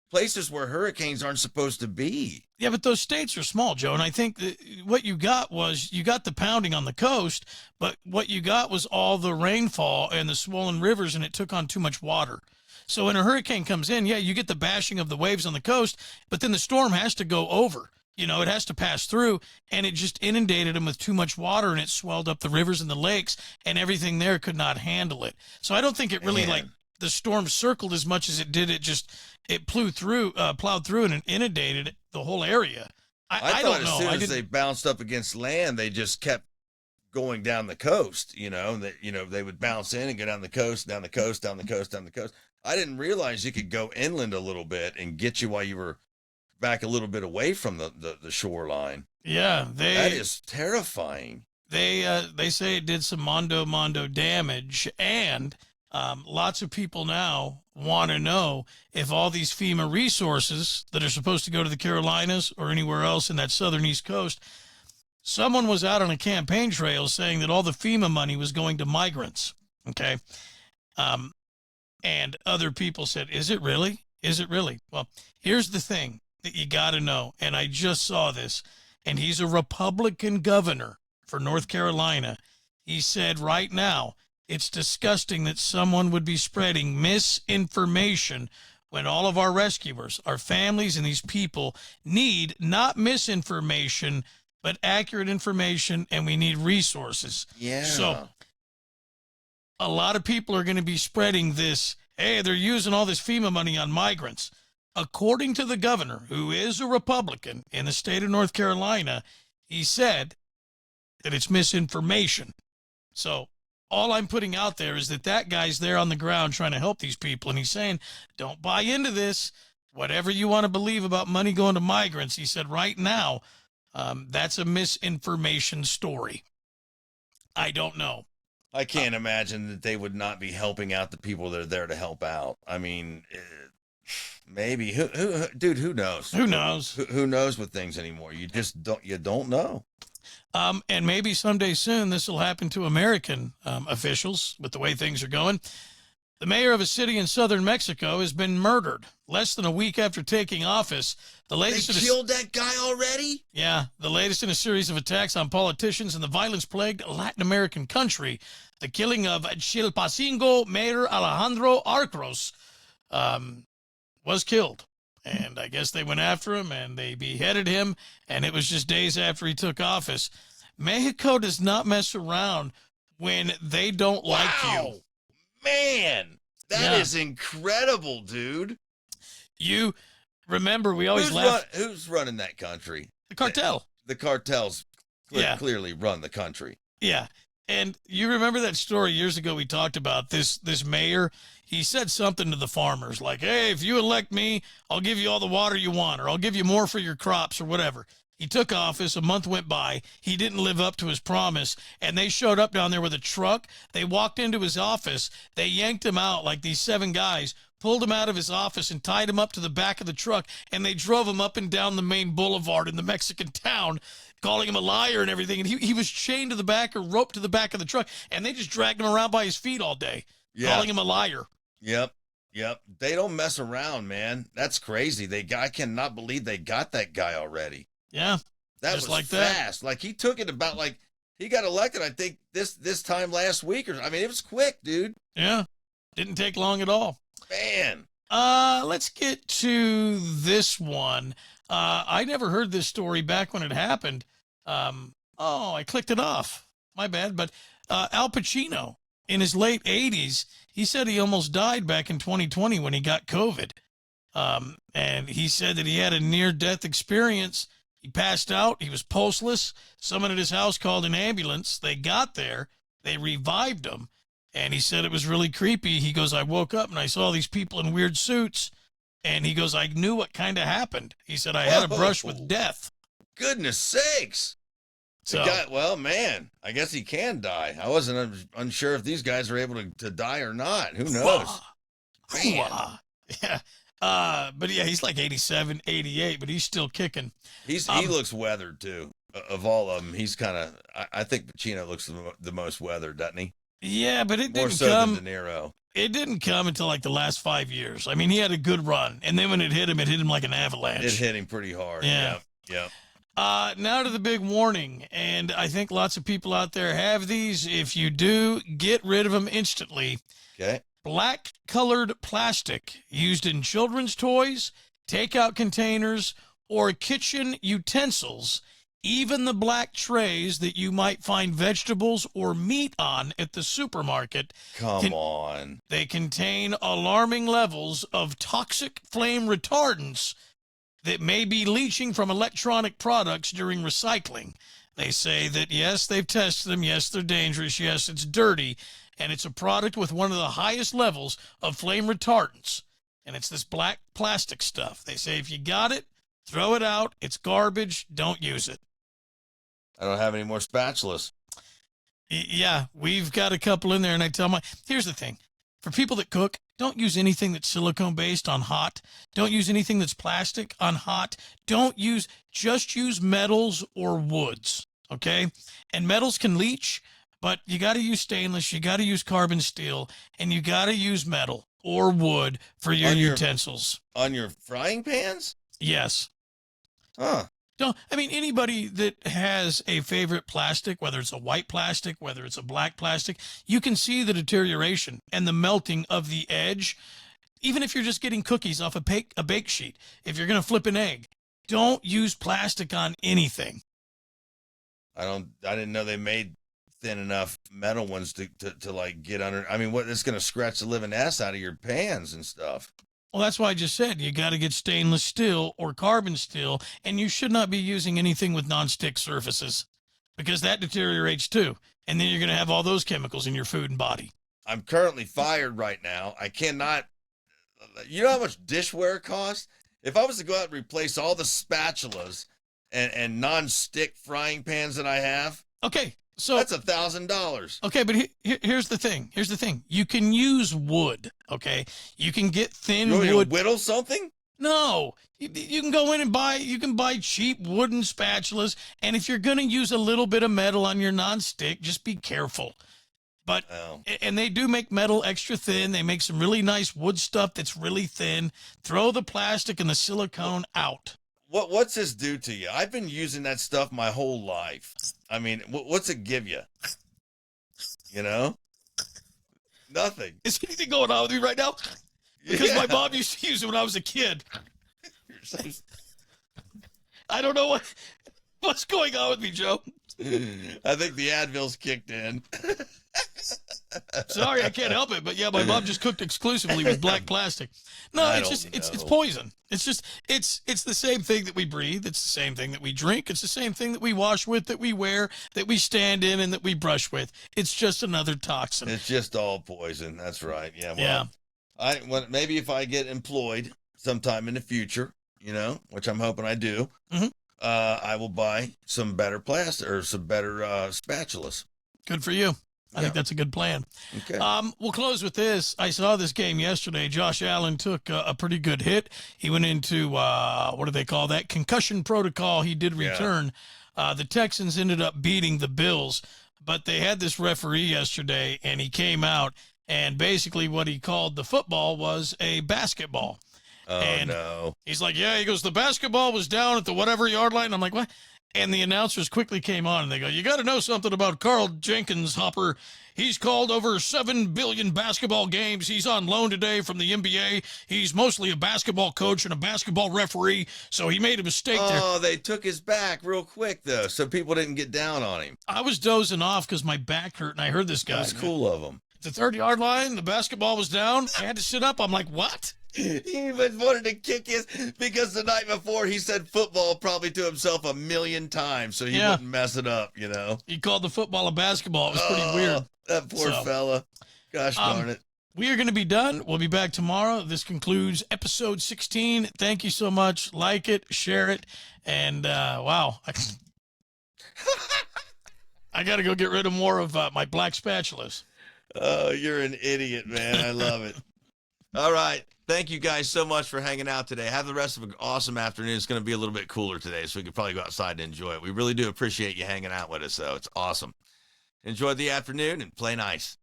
places where hurricanes aren't supposed to be. Yeah, but those states are small, Joe, and I think what you got was you got the pounding on the coast, but what you got was all the rainfall and the swollen rivers, and it took on too much water. So when a hurricane comes in, you get the bashing of the waves on the coast, but then the storm has to go over. It has to pass through, and it just inundated them with too much water, and it swelled up the rivers and the lakes, and everything there could not handle it. So I don't think it really, the storm circled as much as it did. It plowed through and it inundated the whole area. I don't thought know. as soon as they bounced up against land, they just kept going down the coast, that, they would bounce in and go down the coast, down the coast, down the coast, down the coast. I didn't realize you could go inland a little bit and get you while you were back a little bit away from the shoreline. Yeah, that is terrifying. They say it did some mondo damage, and lots of people now want to know if all these FEMA resources that are supposed to go to the Carolinas or anywhere else in that southern East Coast, someone was out on a campaign trail saying that all the FEMA money was going to migrants. Okay. And other people said, is it really? Is it really? Well, here's the thing that you got to know. And I just saw this, and he's a Republican governor for North Carolina. He said right now, it's disgusting that someone would be spreading misinformation when all of our rescuers, our families, and these people need not misinformation, but accurate information, and we need resources. Yeah. So a lot of people are going to be spreading this, hey, they're using all this FEMA money on migrants. According to the governor, who is a Republican in the state of North Carolina, he said that it's misinformation. So all I'm putting out there is that guy's there on the ground trying to help these people, and he's saying, don't buy into this. Whatever you want to believe about money going to migrants, he said right now, that's a misinformation story. I don't know. I can't imagine that they would not be helping out the people that are there to help out. I mean, maybe. Dude, who knows? Who knows? Who knows with things anymore? You just don't know. And maybe someday soon this will happen to American officials with the way things are going. The mayor of a city in southern Mexico has been murdered less than a week after taking office. They killed that guy already? Yeah, the latest in a series of attacks on politicians in the violence-plagued Latin American country. The killing of Chilpancingo Mayor Alejandro Arcos was killed. And I guess they went after him and they beheaded him, and it was just days after he took office. Mexico does not mess around when they don't like you. Man, that is incredible, dude. You remember we always laugh. Who's running that country? The cartel. The cartels clearly run the country. Yeah. And you remember that story years ago we talked about this mayor? He said something to the farmers like, hey, if you elect me, I'll give you all the water you want, or I'll give you more for your crops or whatever. He took office. A month went by. He didn't live up to his promise, and they showed up down there with a truck. They walked into his office. They yanked him out, like these 7 guys, pulled him out of his office and tied him up to the back of the truck, and they drove him up and down the main boulevard in the Mexican town, calling him a liar and everything. And he was chained to the back or roped to the back of the truck, and they just dragged him around by his feet all day, calling him a liar. Yep. They don't mess around, man. That's crazy. I cannot believe they got that guy already. Yeah. That just was like fast. That. Like he took it about he got elected, I think, this time last week. It was quick, dude. Yeah. Didn't take long at all. Man. Let's get to this one. I never heard this story back when it happened. I clicked it off. My bad. But Al Pacino, in his late 80s, he said he almost died back in 2020 when he got COVID. And he said that he had a near-death experience. He passed out. He was pulseless. Someone at his house called an ambulance. They got there. They revived him. And he said it was really creepy. He goes, I woke up and I saw these people in weird suits. And he goes, I knew what kind of happened. He said, I had a brush with death. Goodness sakes. So, well, man, I guess he can die. I wasn't unsure if these guys are able to die or not. Who knows? Man. Yeah. But yeah, he's like 87, 88, but he's still kicking. He looks weathered too. Of all of them, he's kind of. I think Pacino looks the most weathered, doesn't he? Yeah, but it more didn't so come. than De Niro. It didn't come until like the last 5 years. I mean, he had a good run, and then when it hit him like an avalanche. It hit him pretty hard. Yeah. Now to the big warning, and I think lots of people out there have these. If you do, get rid of them instantly. Okay. Black colored plastic used in children's toys, takeout containers, or kitchen utensils, even the black trays that you might find vegetables or meat on at the supermarket. Come on. They contain alarming levels of toxic flame retardants that may be leaching from electronic products during recycling. They say that, yes, they've tested them. Yes, they're dangerous. Yes, it's dirty. And it's a product with one of the highest levels of flame retardants. And it's this black plastic stuff. They say if you got it, throw it out. It's garbage. Don't use it. I don't have any more spatulas. Yeah, we've got a couple in there. And I tell here's the thing. For people that cook, don't use anything that's silicone-based on hot. Don't use anything that's plastic on hot. Just use metals or woods, okay? And metals can leach, but you got to use stainless, you got to use carbon steel, and you got to use metal or wood for your utensils. On your frying pans? Yes. Huh. Anybody that has a favorite plastic, whether it's a white plastic, whether it's a black plastic, you can see the deterioration and the melting of the edge. Even if you're just getting cookies off a bake sheet, if you're going to flip an egg, don't use plastic on anything. I didn't know they made thin enough metal ones to like get under. I mean, it's going to scratch the living ass out of your pans and stuff. Well, that's why I just said you got to get stainless steel or carbon steel, and you should not be using anything with nonstick surfaces because that deteriorates too. And then you're going to have all those chemicals in your food and body. I'm currently fired right now. I cannot. You know how much dishware costs? If I was to go out and replace all the spatulas and non-stick frying pans that I have, okay, so that's $1,000. Okay, but here's the thing. Here's the thing. You can use wood. Okay, you can get thin wood. Whittle something? No, you can go in and buy cheap wooden spatulas, and if you're gonna use a little bit of metal on your nonstick, just be careful. But and they do make metal extra thin. They make some really nice wood stuff that's really thin. Throw the plastic and the silicone out. What's this do to you? I've been using that stuff my whole life. I mean, what's it give you? You know? Nothing. Is anything going on with me right now? Because my mom used to use it when I was a kid. I don't know what's going on with me, Joe. I think the Advil's kicked in. Sorry, I can't help it, but yeah, my mom just cooked exclusively with black plastic. No, it's poison. It's the same thing that we breathe. It's the same thing that we drink. It's the same thing that we wash with, that we wear, that we stand in, and that we brush with. It's just another toxin. It's just all poison. That's right. Yeah. Well, maybe if I get employed sometime in the future, which I'm hoping I do, I will buy some better plastic or some better spatulas. Good for you. I think that's a good plan. Okay. We'll close with this. I saw this game yesterday. Josh Allen took a pretty good hit. He went into, what do they call that? Concussion protocol. He did return. Yeah. The Texans ended up beating the Bills, but they had this referee yesterday, and he came out, and basically what he called the football was a basketball. Oh, and no. He's like, he goes, the basketball was down at the whatever yard line. I'm like, what? And the announcers quickly came on, and they go, you got to know something about Carl Jenkins, Hopper. He's called over 7 billion basketball games. He's on loan today from the NBA. He's mostly a basketball coach and a basketball referee, so he made a mistake there. Oh, they took his back real quick, though, so people didn't get down on him. I was dozing off because my back hurt, and I heard this guy. That was cool of him. The 30-yard line, the basketball was down. I had to sit up. I'm like, what? He even wanted to kick his, because the night before he said football probably to himself 1,000,000 times so he wouldn't mess it up, He called the football a basketball. It was pretty weird. That poor fella. Gosh darn it. We are going to be done. We'll be back tomorrow. This concludes episode 16. Thank you so much. Like it, share it, and wow. I got to go get rid of more of my black spatulas. Oh, you're an idiot, man. I love it. All right. Thank you guys so much for hanging out today. Have the rest of an awesome afternoon. It's going to be a little bit cooler today, so we can probably go outside and enjoy it. We really do appreciate you hanging out with us, though. It's awesome. Enjoy the afternoon and play nice.